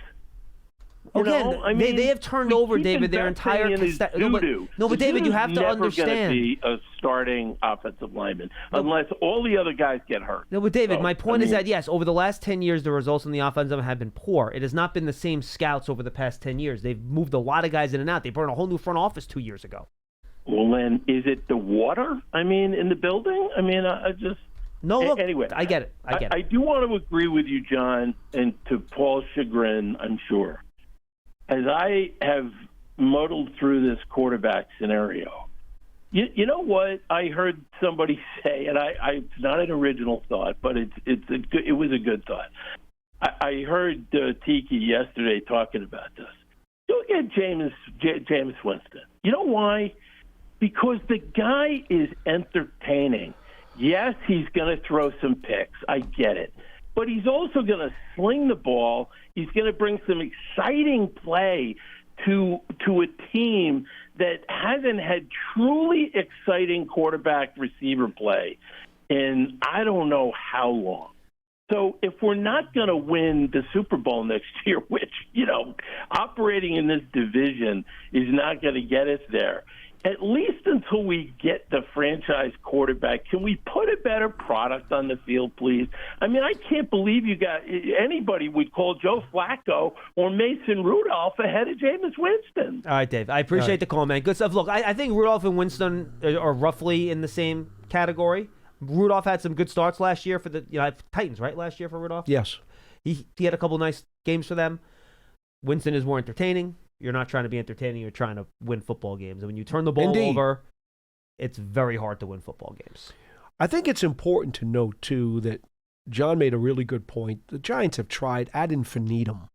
Again, they have turned over, David, their entire but David, you have to understand. Never going to be a starting offensive lineman unless all the other guys get hurt. No, but David, my point is that yes, over the last 10 years, the results in the offensive have been poor. It has not been the same scouts over the past 10 years. They've moved a lot of guys in and out. They brought in a whole new front office 2 years ago. Well, then, is it the water? In the building? I just. No, look, anyway, I get it. I do want to agree with you, John, and to Paul's chagrin, I'm sure. As I have muddled through this quarterback scenario, you know what I heard somebody say, and it's not an original thought, but it was a good thought. I heard Tiki yesterday talking about this. Look at Jameis Winston. You know why? Because the guy is entertaining. Yes, he's going to throw some picks. I get it. But he's also going to sling the ball. He's going to bring some exciting play to a team that hasn't had truly exciting quarterback receiver play in I don't know how long. So if we're not going to win the Super Bowl next year, which, operating in this division is not going to get us there, at least until we get the franchise quarterback, can we put a better product on the field, please? I can't believe anybody would call Joe Flacco or Mason Rudolph ahead of Jameis Winston. All right, Dave. I appreciate the call, man. Good stuff. Look, I think Rudolph and Winston are roughly in the same category. Rudolph had some good starts last year for the Titans, right? Last year for Rudolph? Yes. He had a couple nice games for them. Winston is more entertaining. You're not trying to be entertaining. You're trying to win football games. And when you turn the ball over, it's very hard to win football games. I think it's important to note, too, that John made a really good point. The Giants have tried ad infinitum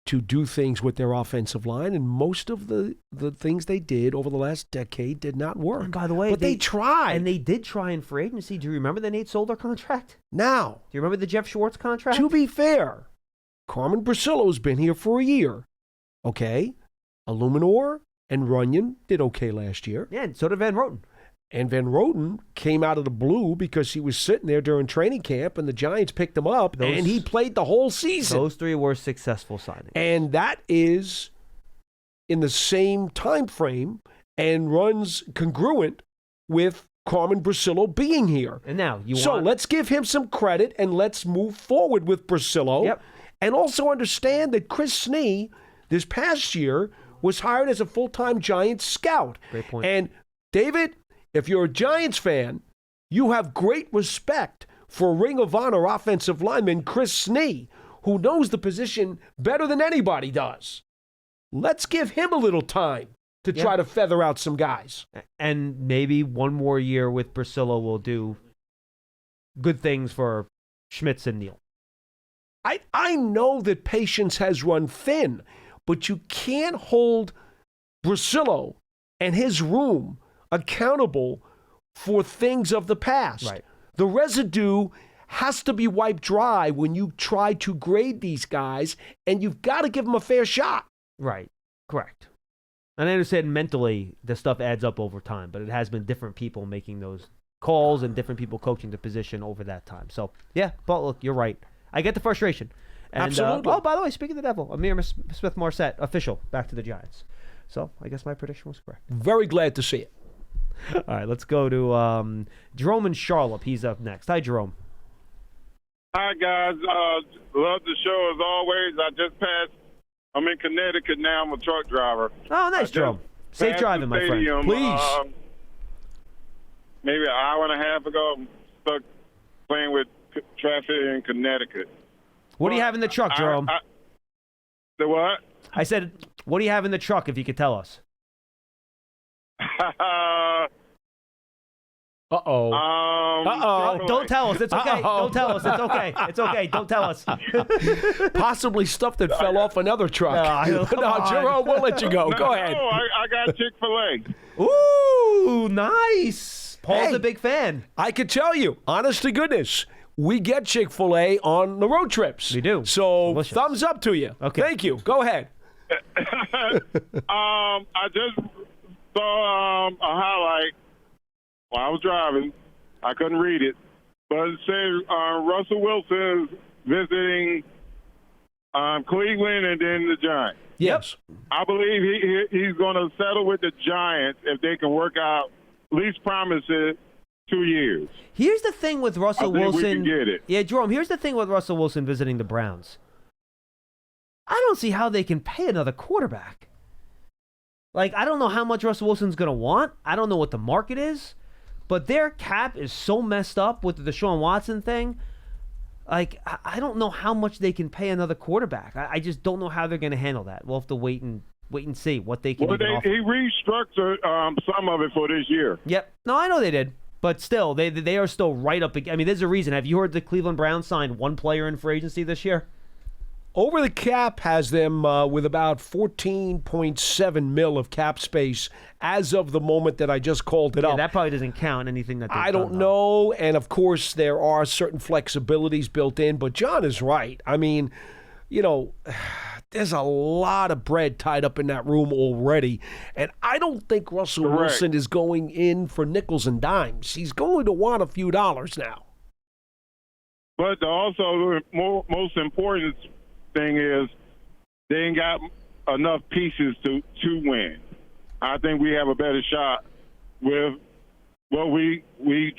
to do things with their offensive line, and most of the things they did over the last decade did not work. And by the way, but they tried. And they did try in free agency. Do you remember the Nate Solder contract? Now. Do you remember the Jeff Schwartz contract? To be fair, Carmen Brasillo's been here for a year. Okay? Illuminor and Runyon did okay last year. Yeah, and so did Van Roten. And Van Roten came out of the blue because he was sitting there during training camp, and the Giants picked him up, and he played the whole season. Those three were successful signings. And that is in the same time frame and runs congruent with Carmen Brasillo being here. And now let's give him some credit, and let's move forward with Brasillo. Yep. And also understand that Chris Snee, this past year, was hired as a full-time Giants scout. Great point. And, David, if you're a Giants fan, you have great respect for Ring of Honor offensive lineman Chris Snee, who knows the position better than anybody does. Let's give him a little time to try to feather out some guys. And maybe one more year with Brasillo will do good things for Schmitz and Neal. I know that patience has run thin, but you can't hold Brasillo and his room accountable for things of the past. Right. The residue has to be wiped dry when you try to grade these guys, and you've got to give them a fair shot. Right. Correct. And I understand mentally the stuff adds up over time, but it has been different people making those calls and different people coaching the position over that time. So, yeah, Paul, look, you're right. I get the frustration. And, Absolutely. Oh, by the way, speaking of the devil, Amir Smith-Marset, official, back to the Giants. So I guess my prediction was correct. Very glad to see it. All right, let's go to Jerome in Charlotte. He's up next. Hi, Jerome. Hi, guys. Love the show as always. I just passed. I'm in Connecticut now. I'm a truck driver. Oh, nice, Jerome. Safe driving, my friend. Please. Maybe an hour and a half ago, I'm stuck playing with traffic in Connecticut. What do you have in the truck, Jerome? The what? I said, what do you have in the truck, if you could tell us? Uh-oh. Don't tell us. It's okay. Uh-oh. Don't tell us. It's okay. It's okay. Don't tell us. Possibly stuff that fell off another truck. No, come on. Jerome, we'll let you go. Go ahead. No, I got Chick-fil-A. Ooh, nice. Paul's a big fan. I could tell you, honest to goodness, we get Chick-fil-A on the road trips. We do. So Delicious. thumbs up to you. Okay. Thank you. Go ahead. I just saw a highlight while I was driving. I couldn't read it, but it said Russell Wilson is visiting Cleveland and then the Giants. Yes. I believe he's going to settle with the Giants if they can work out, at least promise it, 2 years. Here's the thing with Russell I think Wilson. we can get it. Yeah, Jerome, here's the thing with Russell Wilson visiting the Browns. I don't see how they can pay another quarterback. Like, I don't know how much Russell Wilson's going to want. I don't know what the market is. But their cap is so messed up with the Deshaun Watson thing. Like, I don't know how much they can pay another quarterback. I just don't know how they're going to handle that. We'll have to wait and see what they can even offer. He restructured some of it for this year. Yep. No, I know they did. But still, they are still right up. I mean, there's a reason. Have you heard the Cleveland Browns signed one player in free agency this year? Over the cap has them with about $14.7 million of cap space as of the moment that I just called it up. That probably doesn't count anything that they've I don't done, know. And, of course, there are certain flexibilities built in. But John is right. I mean, there's a lot of bread tied up in that room already. And I don't think Russell Wilson is going in for nickels and dimes. He's going to want a few dollars now. But also, most important thing is they ain't got enough pieces to win. I think we have a better shot with what we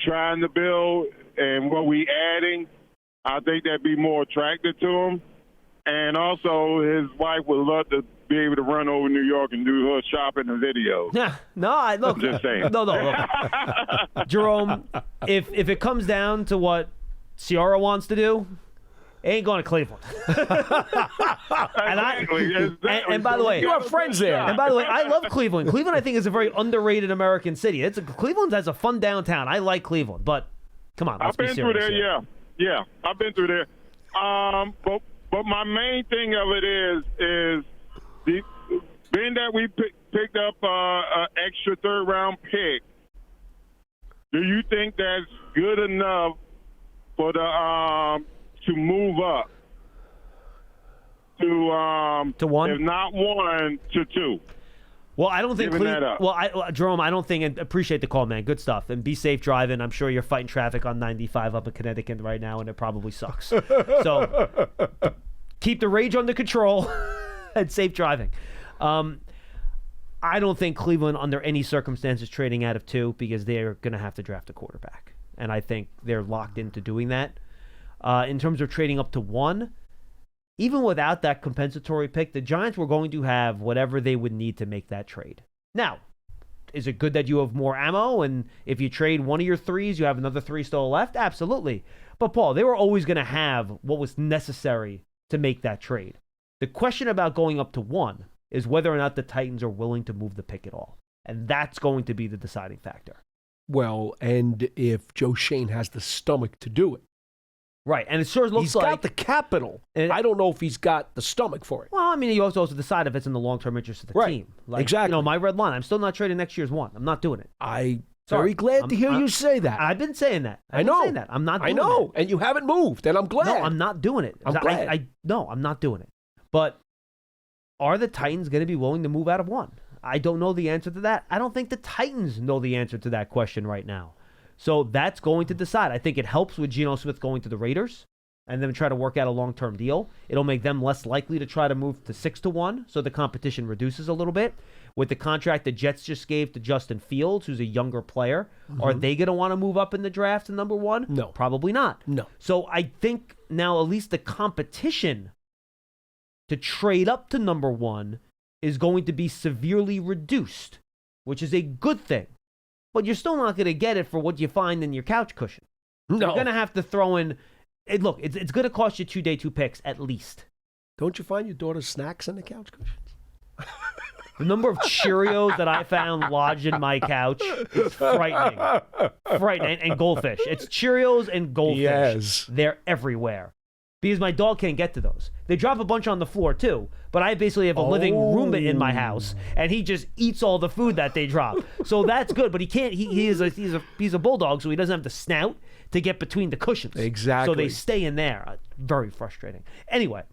trying to build and what we adding. I think that'd be more attractive to him. And also, his wife would love to be able to run over New York and do her shopping and videos. Yeah, look. I'm just saying. No. Look. Jerome, if it comes down to what Ciara wants to do, ain't going to Cleveland. And by the way, you have friends there. And by the way, I love Cleveland. Cleveland, I think, is a very underrated American city. Cleveland has a fun downtown. I like Cleveland, but come on, let's be serious. I've been through there. Yeah, I've been through there. But my main thing of it is being that we picked up an extra third-round pick. Do you think that's good enough for the to move up to one, if not one, to two? Well, I don't think Jerome, I don't think, and appreciate the call, man. Good stuff. And be safe driving. I'm sure you're fighting traffic on 95 up in Connecticut right now, and it probably sucks. So keep the rage under control and safe driving. I don't think Cleveland, under any circumstances, trading out of two, because they're going to have to draft a quarterback. And I think they're locked into doing that. In terms of trading up to one, even without that compensatory pick, the Giants were going to have whatever they would need to make that trade. Now, is it good that you have more ammo, and if you trade one of your threes, you have another three still left? Absolutely. But, Paul, they were always going to have what was necessary to make that trade. The question about going up to one is whether or not the Titans are willing to move the pick at all. And that's going to be the deciding factor. Well, and if Joe Shane has the stomach to do it. Right, and it sure looks he's like... He's got the capital. I don't know if he's got the stomach for it. Well, I mean, you also decide if it's in the long-term interest of the team. Like, exactly. My red line, I'm still not trading next year's one. I'm not doing it. I Very glad to hear you say that. I've been saying that. I know. Saying that. I'm not doing it. And you haven't moved, and I'm glad. No, I'm not doing it. I'm glad. No, I'm not doing it. But are the Titans going to be willing to move out of one? I don't know the answer to that. I don't think the Titans know the answer to that question right now. So that's going to decide. I think it helps with Geno Smith going to the Raiders and then try to work out a long-term deal. It'll make them less likely to try to move to 6-1, so the competition reduces a little bit. With the contract the Jets just gave to Justin Fields, who's a younger player, are they going to want to move up in the draft to number 1? No. Probably not. No. So I think now at least the competition to trade up to number 1 is going to be severely reduced, which is a good thing. But you're still not going to get it for what you find in your couch cushion. No. You're going to have to throw in... Look, it's going to cost you 2 day 2 picks at least. Don't you find your daughter's snacks in the couch cushions? The number of Cheerios that I found lodged in my couch is frightening. Frightening. And goldfish. It's Cheerios and goldfish. Yes. They're everywhere. Because my dog can't get to those. They drop a bunch on the floor, too. But I basically have a living Roomba in my house, and he just eats all the food that they drop. So that's good, but he can't. He's a bulldog, so he doesn't have the snout to get between the cushions. Exactly. So they stay in there. Very frustrating. Anyway,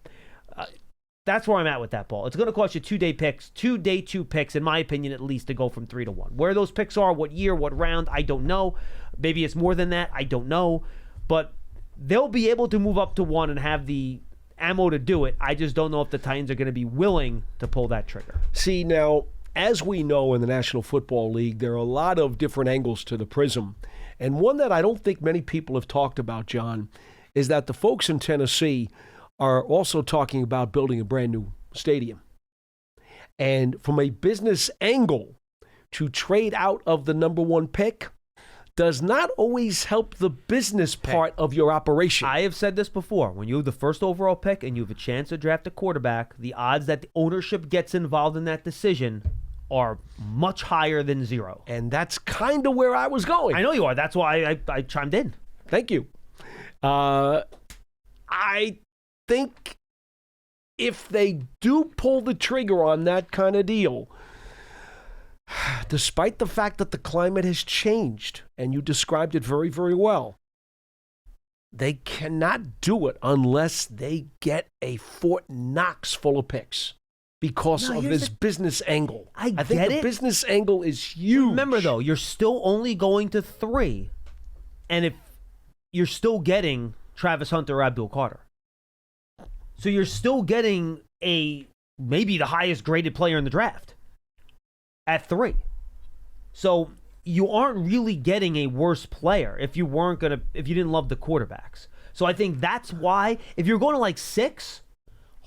that's where I'm at with that, Paul. It's going to cost you 2 day 2 picks, in my opinion, at least, to go from 3-1. Where those picks are, what year, what round, I don't know. Maybe it's more than that. I don't know. But they'll be able to move up to 1 and have the ammo to do it. I just don't know if the Titans are going to be willing to pull that trigger. See, now, as we know in the National Football League, there are a lot of different angles to the prism. And one that I don't think many people have talked about, John, is that the folks in Tennessee are also talking about building a brand new stadium. And from a business angle, to trade out of the number 1 pick does not always help the business part of your operation. I have said this before. When you have the first overall pick and you have a chance to draft a quarterback, the odds that the ownership gets involved in that decision are much higher than 0. And that's kind of where I was going. I know you are. That's why I chimed in. Thank you. I think if they do pull the trigger on that kind of deal, despite the fact that the climate has changed, and you described it very, very well, they cannot do it unless they get a Fort Knox full of picks because of this business angle. I think the business angle is huge. Remember, though, you're still only going to 3, and if you're still getting Travis Hunter or Abdul Carter. So you're still getting maybe the highest graded player in the draft at 3. So you aren't really getting a worse player if you didn't love the quarterbacks. So I think that's why if you're going to like 6,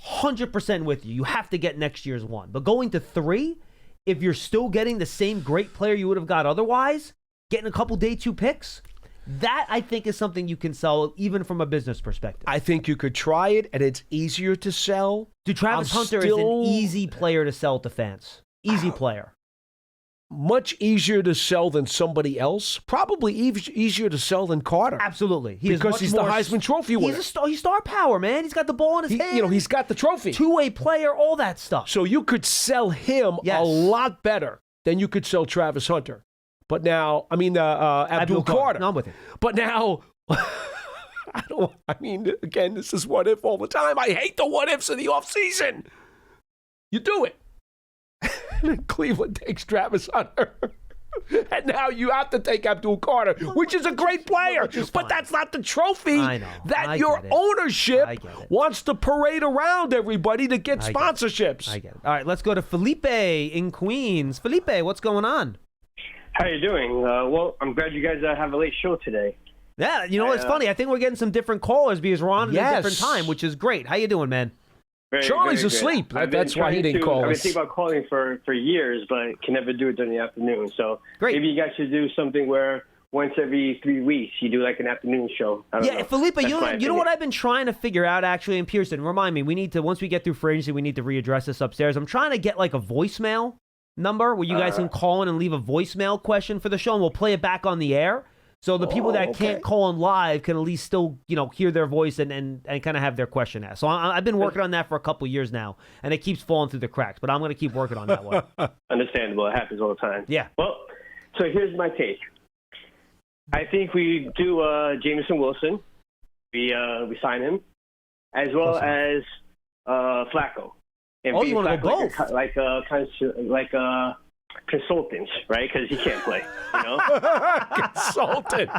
100% with you. You have to get next year's 1. But going to 3, if you're still getting the same great player you would have got otherwise, getting a couple day 2 picks, that I think is something you can sell even from a business perspective. I think you could try it, and it's easier to sell. Travis Hunter is an easy player to sell to fans. Easy player. Much easier to sell than somebody else. Probably easier to sell than Carter. Absolutely. Because he's the Heisman Trophy winner. He's star power, man. He's got the ball in his hand. He's got the trophy. 2-way player, all that stuff. So you could sell him a lot better than you could sell Travis Hunter. But now, Abdul Carter. No, I'm with you. But now, again, this is what if all the time. I hate the what ifs in the offseason. You do it. And then Cleveland takes Travis Hunter. And now you have to take Abdul Carter, which is a great player. But that's not the trophy that your ownership wants to parade around everybody to get sponsorships. I get it. All right, let's go to Felipe in Queens. Felipe, what's going on? How you doing? Well, I'm glad you guys have a late show today. Yeah, it's funny. I think we're getting some different callers because we're on at a different time, which is great. How you doing, man? Charlie's asleep. That's why he didn't call us. I've been thinking about calling for years, but can never do it during the afternoon. So great. Maybe you guys should do something where once every 3 weeks you do like an afternoon show. I don't know. Felipe, you know what I've been trying to figure out, actually, and Pearson, remind me, we need to, once we get through free agency, we need to readdress this upstairs. I'm trying to get like a voicemail number where you guys can call in and leave a voicemail question for the show, and we'll play it back on the air. So the people that can't call in live can at least still, hear their voice and kind of have their question asked. So I've been working on that for a couple years now, and it keeps falling through the cracks. But I'm going to keep working on that one. Understandable. It happens all the time. Yeah. Well, so here's my take. I think we do Jameson Wilson. We sign him, as well as Flacco. And you want to go both? Like consultants, right? Because he can't play, you know? Consultant.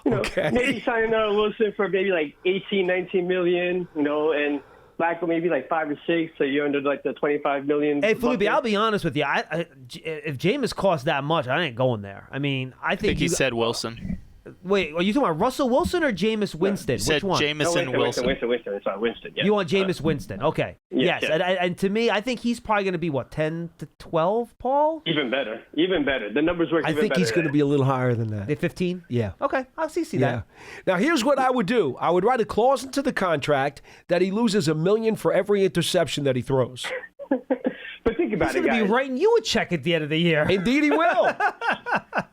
Okay. Maybe sign Wilson for maybe like 18, 19 million, you know, and Flacco maybe like 5 or 6, so you're under like the 25 million. Hey, Felipe, bucket. I'll be honest with you. If Jameis costs that much, I ain't going there. I mean, I think he said Wilson. Wait, are you talking about Russell Wilson or Jameis Winston? He said Which one? Jameson Wilson. Winston. Sorry, Winston. Yeah. You want Jameis Winston? Okay. Yes. And to me, I think he's probably going to be 10 to 12, Paul? Even better. The numbers work. I think he's going to be a little higher than that. 15? Yeah. Okay, I'll see that. Yeah. Now, here's what I would do. I would write a clause into the contract that he loses $1 million for every interception that he throws. But think about He's it, going to guys. be writing you a check at the end of the year. Indeed, he will.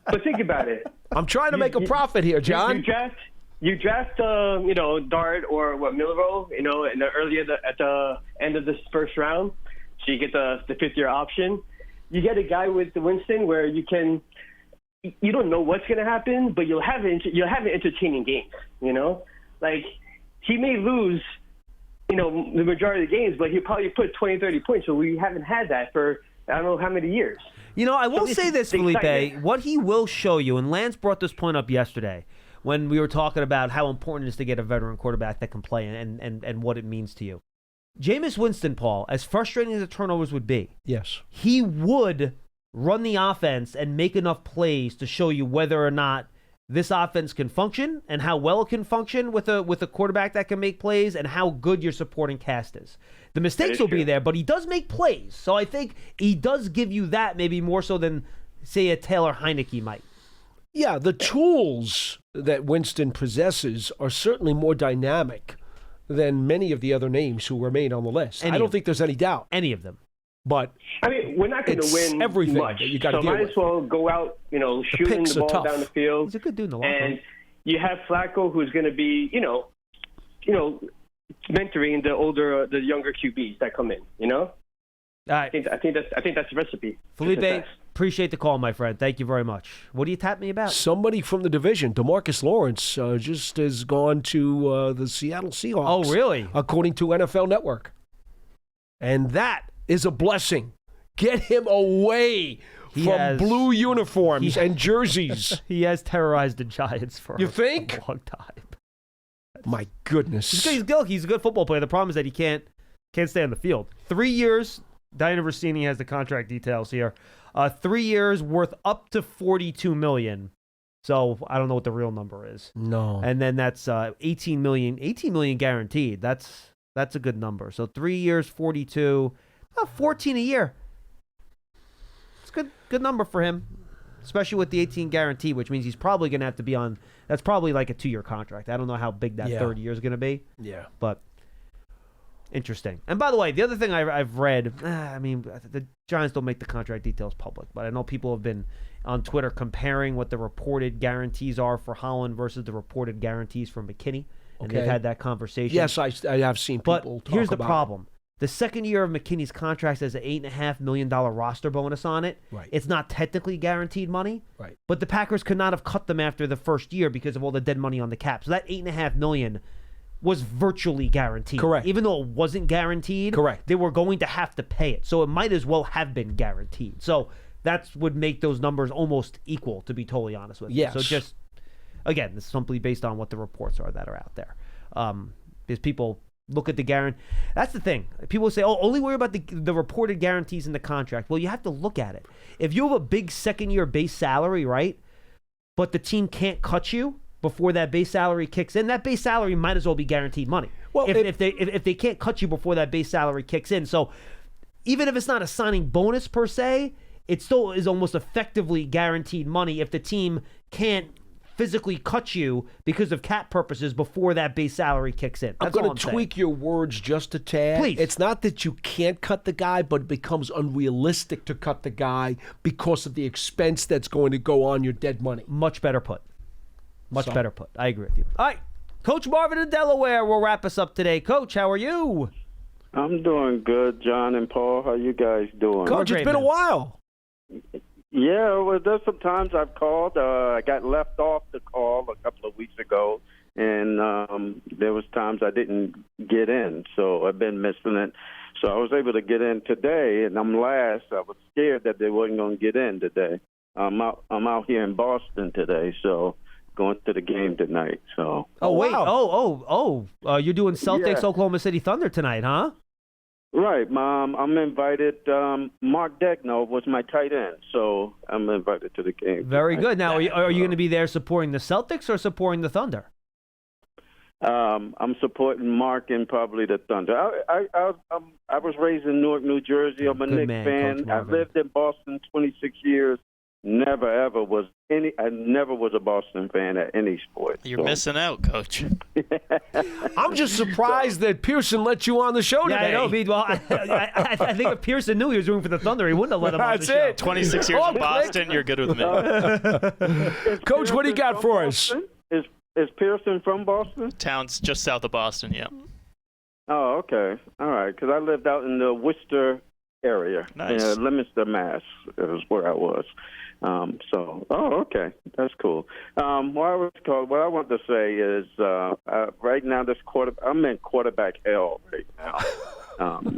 But think about it. I'm trying to make a profit here, John. You draft, Dart or Milrow, you know, at the end of this first round, so you get the 5th-year option. You get a guy with the Winston where you don't know what's going to happen, but you'll have an entertaining game. You know, like he may lose, you know, the majority of the games, but he'll probably put 20, 30 points. So we haven't had that for I don't know how many years. You know, I will say this, Felipe. What he will show you, and Lance brought this point up yesterday when we were talking about how important it is to get a veteran quarterback that can play and what it means to you. Jameis Winston, Paul, as frustrating as the turnovers would be, yes, he would run the offense and make enough plays to show you whether or not this offense can function and how well it can function with a quarterback that can make plays and how good your supporting cast is. The mistakes will be there, but he does make plays. So I think he does give you that maybe more so than, say, a Taylor Heineke might. Yeah, the tools that Winston possesses are certainly more dynamic than many of the other names who remain on the list. I don't think there's any doubt. Any of them. But I mean, we're not going to win everything much, that you got to so deal might with. as well go out, you know, shooting the ball down the field. He's a good dude in the locker room. And you have Flacco, who's going to be, you know, mentoring the younger QBs that come in. You know, all right. I think that's the recipe. Felipe, appreciate the call, my friend. Thank you very much. What do you tap me about? Somebody from the division, DeMarcus Lawrence, just has gone to the Seattle Seahawks. Oh, really? According to NFL Network. And that is a blessing. Get him away from blue uniforms and jerseys. He has terrorized the Giants for a long time. My goodness. He's a good football player. The problem is that he can't stay on the field. 3 years. Diana Rossini has the contract details here. 3 years worth up to $42 million. So I don't know what the real number is. No. And then that's $18 million. $18 million guaranteed. That's a good number. So 3 years, 42, about 14 a year. It's good number for him, especially with the 18 guarantee, which means he's probably going to have to be on. That's probably like a 2-year contract. I don't know how big that third year is going to be. Yeah. But interesting. And by the way, the other thing I've read, I mean, the Giants don't make the contract details public, but I know people have been on Twitter comparing what the reported guarantees are for Holland versus the reported guarantees for McKinney. And they've had that conversation. Yes, I have seen people talk about it. But here's the problem. The second year of McKinney's contract has an $8.5 million roster bonus on it. Right. It's not technically guaranteed money. Right. But the Packers could not have cut them after the first year because of all the dead money on the cap. So that $8.5 million was virtually guaranteed. Correct. Even though it wasn't guaranteed. Correct. They were going to have to pay it. So it might as well have been guaranteed. So that would make those numbers almost equal, to be totally honest with you. Yes. So just, again, this is simply based on what the reports are that are out there. Because people look at the guarantee. That's the thing. People say, only worry about the reported guarantees in the contract. Well, you have to look at it. If you have a big second-year base salary, right, but the team can't cut you before that base salary kicks in, that base salary might as well be guaranteed money. Well, if they can't cut you before that base salary kicks in. So even if it's not a signing bonus per se, it still is almost effectively guaranteed money if the team can't physically cut you because of cap purposes before that base salary kicks in. That's I'm going to tweak your words just a tad. Please. It's not that you can't cut the guy, but it becomes unrealistic to cut the guy because of the expense that's going to go on your dead money. Much better put. Much better put. I agree with you. All right. Coach Marvin in Delaware will wrap us up today. Coach, how are you? I'm doing good, John and Paul. How you guys doing? Coach, it's been a while. Yeah, well, there's some times I've called. I got left off the call a couple of weeks ago, and there was times I didn't get in, so I've been missing it. So I was able to get in today, and I'm last. I was scared that they wasn't going to get in today. I'm out here in Boston today, so going to the game tonight. So. Oh wait! Wow. You're doing Celtics, Oklahoma City Thunder tonight, huh? Right, I'm invited. Mark Degno was my tight end, so I'm invited to the game. Very good. Now, are you going to be there supporting the Celtics or supporting the Thunder? I'm supporting Mark and probably the Thunder. I was raised in Newark, New Jersey. I'm a Good Knicks man, fan. Coach I Marvin. lived in Boston 26 years. I never was a Boston fan at any sport. You're missing out, Coach. I'm just surprised that Pearson let you on the show Yeah, today. I know. Well, I think if Pearson knew he was doing for the Thunder, he wouldn't have let him on the That's show. it. 26 years in Boston, you're good with me. Coach, what do you got for us? Is Pearson from Boston? Town's just south of Boston, yeah. Oh, okay. All right, because I lived out in the Worcester area. Nice. Leominster, Mass. Is where I was. Okay. That's cool. What I want to say is right now I'm in quarterback hell right now.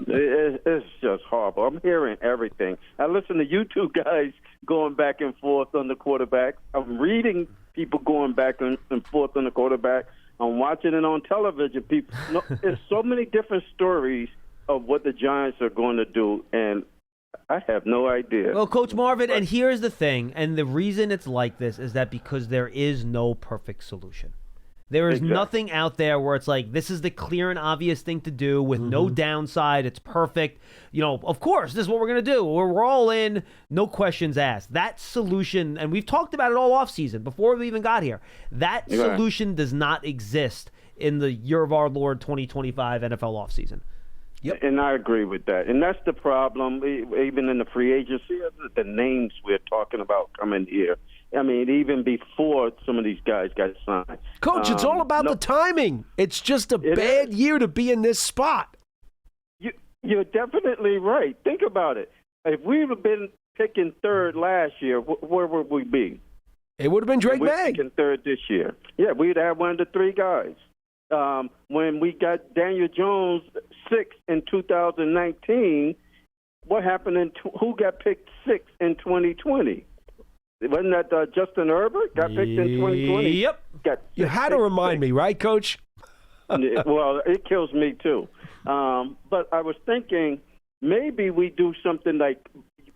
It's just horrible. I'm hearing everything. I listen to you two guys going back and forth on the quarterback. I'm reading people going back and forth on the quarterback. I'm watching it on television. There's so many different stories of what the Giants are going to do, and I have no idea. Well, Coach Marvin, and here's the thing, and the reason it's like this is that because there is no perfect solution. There is nothing out there where it's like, this is the clear and obvious thing to do with no downside. It's perfect. Of course, this is what we're going to do. We're all in, no questions asked. That solution, and we've talked about it all offseason before we even got here, that solution does not exist in the year of our Lord 2025 NFL offseason. Yep. And I agree with that. And that's the problem, even in the free agency, the names we're talking about coming here. I mean, even before some of these guys got signed. Coach, it's all about the timing. It's just a bad year to be in this spot. You're definitely right. Think about it. If we had been picking third last year, where would we be? It would have been Drake We're May. picking third this year. Yeah, we'd have one of the three guys. When we got Daniel Jones sixth in 2019, what happened? Who got picked sixth in 2020? Wasn't that Justin Herbert got picked in 2020? Yep. You had to remind me, right, Coach? Well, it kills me too. But I was thinking maybe we do something like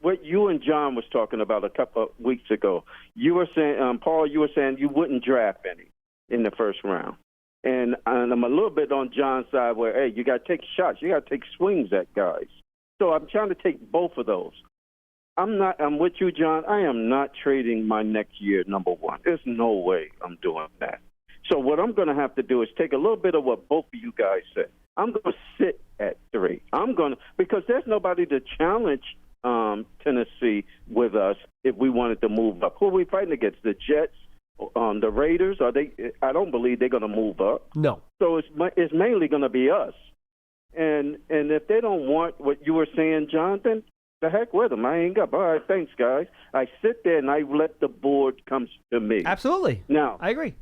what you and John was talking about a couple of weeks ago. You were saying, Paul, you wouldn't draft any in the first round. And I'm a little bit on John's side where, hey, you got to take shots. You got to take swings at guys. So I'm trying to take both of those. I'm with you, John. I am not trading my next year, number one. There's no way I'm doing that. So what I'm going to have to do is take a little bit of what both of you guys said. I'm going to sit at 3. Because there's nobody to challenge Tennessee with us if we wanted to move up. Who are we fighting against? The Jets? The Raiders? I don't believe they're going to move up. No. So it's mainly going to be us. And if they don't want what you were saying, John, then the heck with them. I ain't got. All right, thanks, guys. I sit there and I let the board come to me. Absolutely. Now, I agree.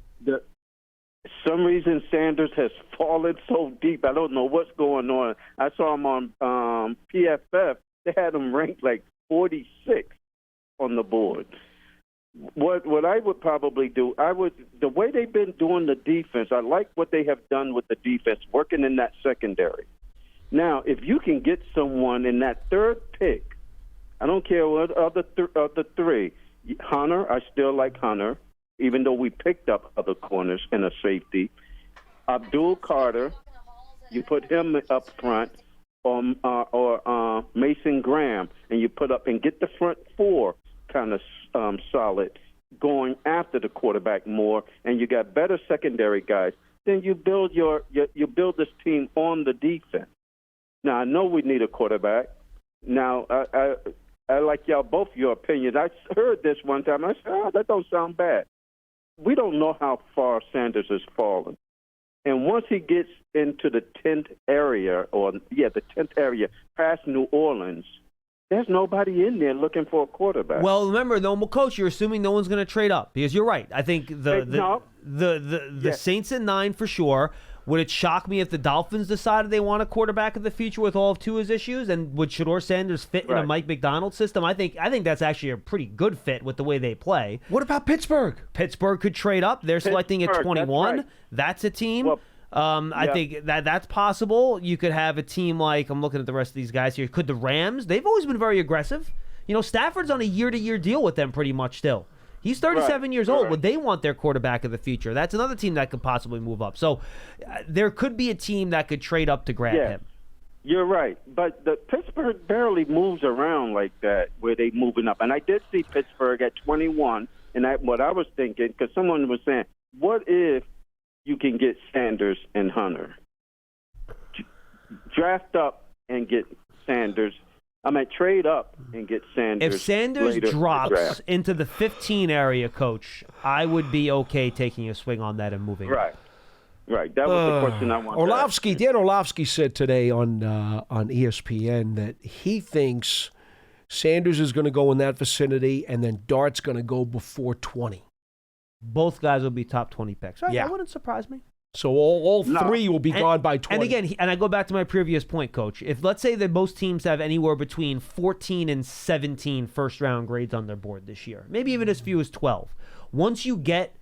Some reason Sanders has fallen so deep. I don't know what's going on. I saw him on PFF. They had him ranked like 46 on the board. What I would probably do, the way they've been doing the defense, I like what they have done with the defense, working in that secondary. Now, if you can get someone in that third pick, I don't care what of the three. Hunter, I still like Hunter, even though we picked up other corners and a safety. Abdul Carter, you put him up front, or Mason Graham, and you put up and get the front four kind of solid, going after the quarterback more, and you got better secondary guys. Then you build you build this team on the defense. Now I know we need a quarterback. Now I like both your opinions. I heard this one time. I said, that don't sound bad. We don't know how far Sanders has fallen, and once he gets into the 10th area, the 10th area past New Orleans, there's nobody in there looking for a quarterback. Well, remember, though, Coach, you're assuming no one's going to trade up because you're right. I think the Saints at 9 for sure. Would it shock me if the Dolphins decided they want a quarterback of the future with all of Tua's issues? And would Shedeur Sanders fit in a Mike McDonald system? I think that's actually a pretty good fit with the way they play. What about Pittsburgh? Pittsburgh could trade up. They're selecting at 21. That's a team. Well, I think that's possible. You could have a team like, I'm looking at the rest of these guys here. Could the Rams? They've always been very aggressive. Stafford's on a year-to-year deal with them pretty much still. He's 37 years old. Would they want their quarterback of the future? That's another team that could possibly move up. So there could be a team that could trade up to grab him. You're right. But the Pittsburgh barely moves around like that where they moving up. And I did see Pittsburgh at 21. And what I was thinking, because someone was saying, what if you can get Sanders and Hunter? Draft up and get Sanders. Trade up and get Sanders. If Sanders drops into the 15 area, Coach, I would be okay taking a swing on that and moving. Right. That was the question I wanted. Dan Orlovsky said today on ESPN that he thinks Sanders is going to go in that vicinity and then Dart's going to go before 20. Both guys will be top 20 picks. Right, that wouldn't surprise me. So all three will be gone by 20. And again, I go back to my previous point, Coach. If let's say that most teams have anywhere between 14 and 17 first-round grades on their board this year, maybe even as few as 12. Once you get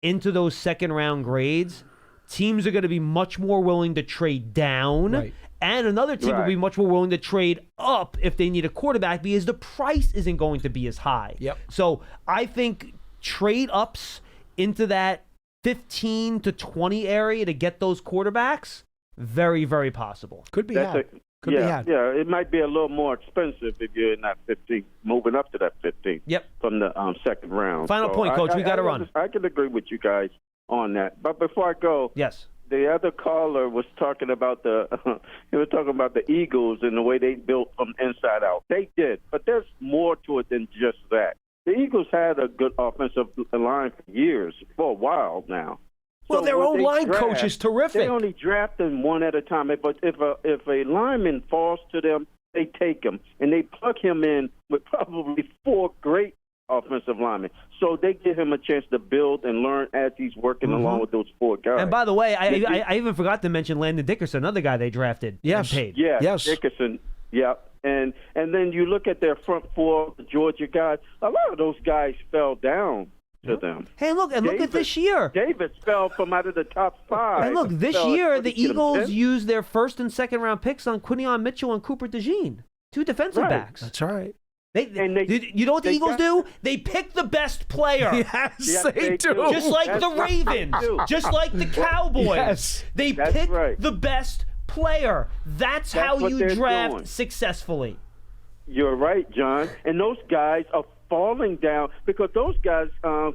into those second-round grades, teams are going to be much more willing to trade down, and another team will be much more willing to trade up if they need a quarterback because the price isn't going to be as high. Yep. So I think trade-ups into that 15 to 20 area to get those quarterbacks, very, very possible. Could be had. Could be had. Yeah, it might be a little more expensive if you're in that 15, moving up to that 15 from the second round. Final point, Coach. We got to run. I can agree with you guys on that. But before I go, the other caller was talking about he was talking about the Eagles and the way they built from inside out. They did, but there's more to it than just that. The Eagles had a good offensive line for a while now. Well, their own line coach is terrific. They only draft them one at a time. But if a lineman falls to them, they take him. And they plug him in with probably 4 great offensive linemen. So they give him a chance to build and learn as he's working along with those 4 guys. And by the way, I even forgot to mention Landon Dickerson, another guy they drafted and paid. Yes. Dickerson, And then you look at their front 4, the Georgia guys, a lot of those guys fell down to them. Hey, look at this year. Davis fell from out of the top 5. And look, this year the Eagles used their first and second round picks on Quinion Mitchell and Cooper DeJean, 2 defensive backs. That's right. You know what the Eagles do? They pick the best player. Yes, they do. Just like the Ravens, just like the Cowboys. They pick the best player. That's how you draft successfully. You're right, John. And those guys are falling down because those guys,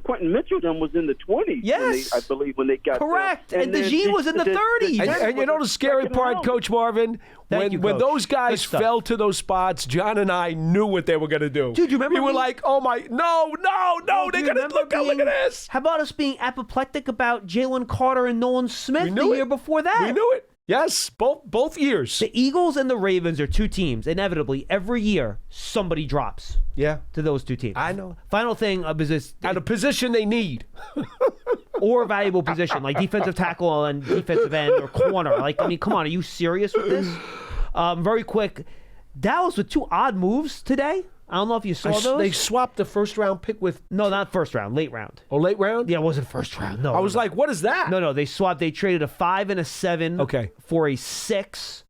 Quentin Mitchell, was in the 20s. Yes, I believe when they got correct. There. And DeJean was in the 30s. And you know the scary part, Coach Marvin? When those guys fell to those spots, John and I knew what they were going to do. Dude, you remember? We were like, oh my, no, they're going to look at this. How about us being apoplectic about Jalen Carter and Nolan Smith the year before that? We knew it. Yes, both years. The Eagles and the Ravens are 2 teams. Inevitably, every year, somebody drops to those 2 teams. I know. Final thing is this. At a position they need. Or a valuable position, like defensive tackle and defensive end or corner. Come on, are you serious with this? Very quick, Dallas with 2 odd moves today. I don't know if you saw those. They swapped the first-round pick with... No, not first round, late round. Oh, late round? Yeah, it wasn't first round. No. I was like, what is that? No, they swapped. They traded a 5 and a 7 for a 6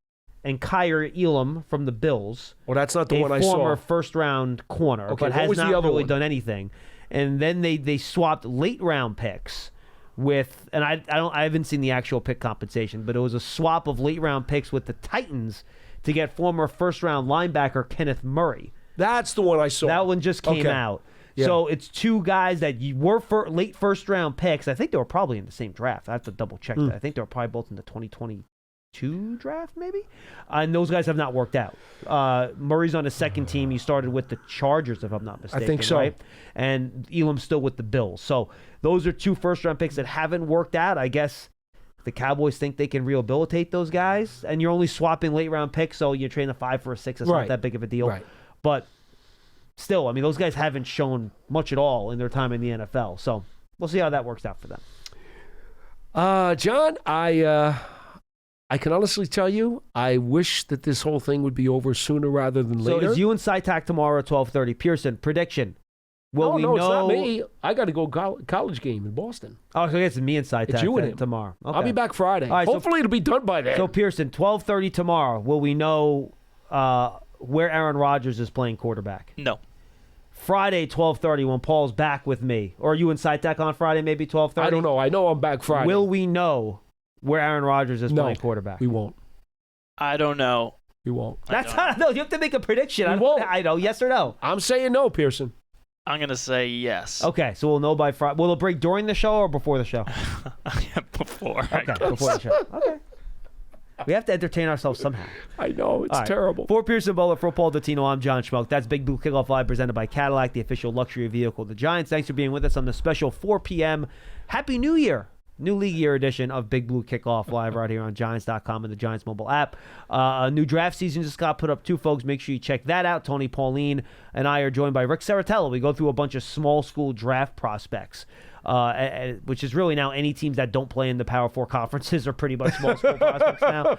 and Kyer Elam from the Bills. Well, that's not the one I saw. A former first-round corner, but has not really done anything. And then they swapped late-round picks with... And I haven't seen the actual pick compensation, but it was a swap of late-round picks with the Titans to get former first-round linebacker Kenneth Murray. That's the one I saw. That one just came out. Yeah. So it's 2 guys that were late first-round picks. I think they were probably in the same draft. I have to double-check that. I think they were probably both in the 2022 draft, maybe? And those guys have not worked out. Murray's on the second team. He started with the Chargers, if I'm not mistaken. I think so. Right? And Elam's still with the Bills. So those are 2 first-round picks that haven't worked out. I guess the Cowboys think they can rehabilitate those guys. And you're only swapping late-round picks, so you're trading a 5 for a 6. That's not that big of a deal. Right. But still, I mean, those guys haven't shown much at all in their time in the NFL. So we'll see how that works out for them. John, I can honestly tell you, I wish that this whole thing would be over sooner rather than later. So it's you and SciTac tomorrow at 12:30. Pearson, prediction. No, it's not me. I got to go college game in Boston. Oh, so it's me and SciTac It's you and him tomorrow. Okay. I'll be back Friday. All right, Hopefully it'll be done by then. So Pearson, 12:30 tomorrow. Will we know where Aaron Rodgers is playing quarterback? No. Friday, 12:30, when Paul's back with me. Or are you and SciTac on Friday, maybe 12:30? I don't know. I know I'm back Friday. Will we know where Aaron Rodgers is playing quarterback? We won't. I don't know. We won't. That's not. No, you have to make a prediction. We won't. I know. Yes or no? I'm saying no, Pearson. I'm going to say yes. Okay, so we'll know by Friday. Will it break during the show or before the show? Before. Okay, before the show. Okay. We have to entertain ourselves somehow. I know. It's terrible. For Pearson Bowler, for Paul Dottino, I'm John Schmeelk. That's Big Blue Kickoff Live presented by Cadillac, the official luxury vehicle of the Giants. Thanks for being with us on the special 4 p.m. Happy New Year. New league year edition of Big Blue Kickoff Live right here on Giants.com and the Giants mobile app. A new draft season just got put up too, folks. Make sure you check that out. Tony Pauline and I are joined by Rick Saratella. We go through a bunch of small school draft prospects, which is really now any teams that don't play in the Power 4 conferences are pretty much small school prospects now.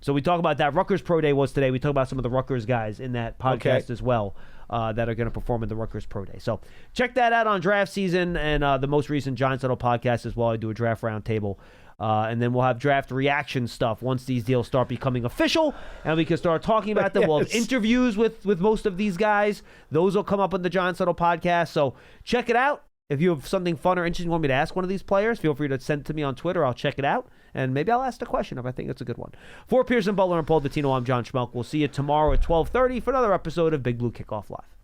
So we talk about that. Rutgers Pro Day was today. We talk about some of the Rutgers guys in that podcast as well. That are going to perform in the Rutgers Pro Day. So check that out on draft season and the most recent Giants Huddle podcast as well. I do a draft roundtable. And then we'll have draft reaction stuff once these deals start becoming official and we can start talking about them. We'll have interviews with most of these guys. Those will come up on the Giants Huddle podcast. So check it out. If you have something fun or interesting you want me to ask one of these players, feel free to send it to me on Twitter. I'll check it out, and maybe I'll ask the question if I think it's a good one. For Pearson Butler and Paul Dottino, I'm John Schmeelk. We'll see you tomorrow at 12:30 for another episode of Big Blue Kickoff Live.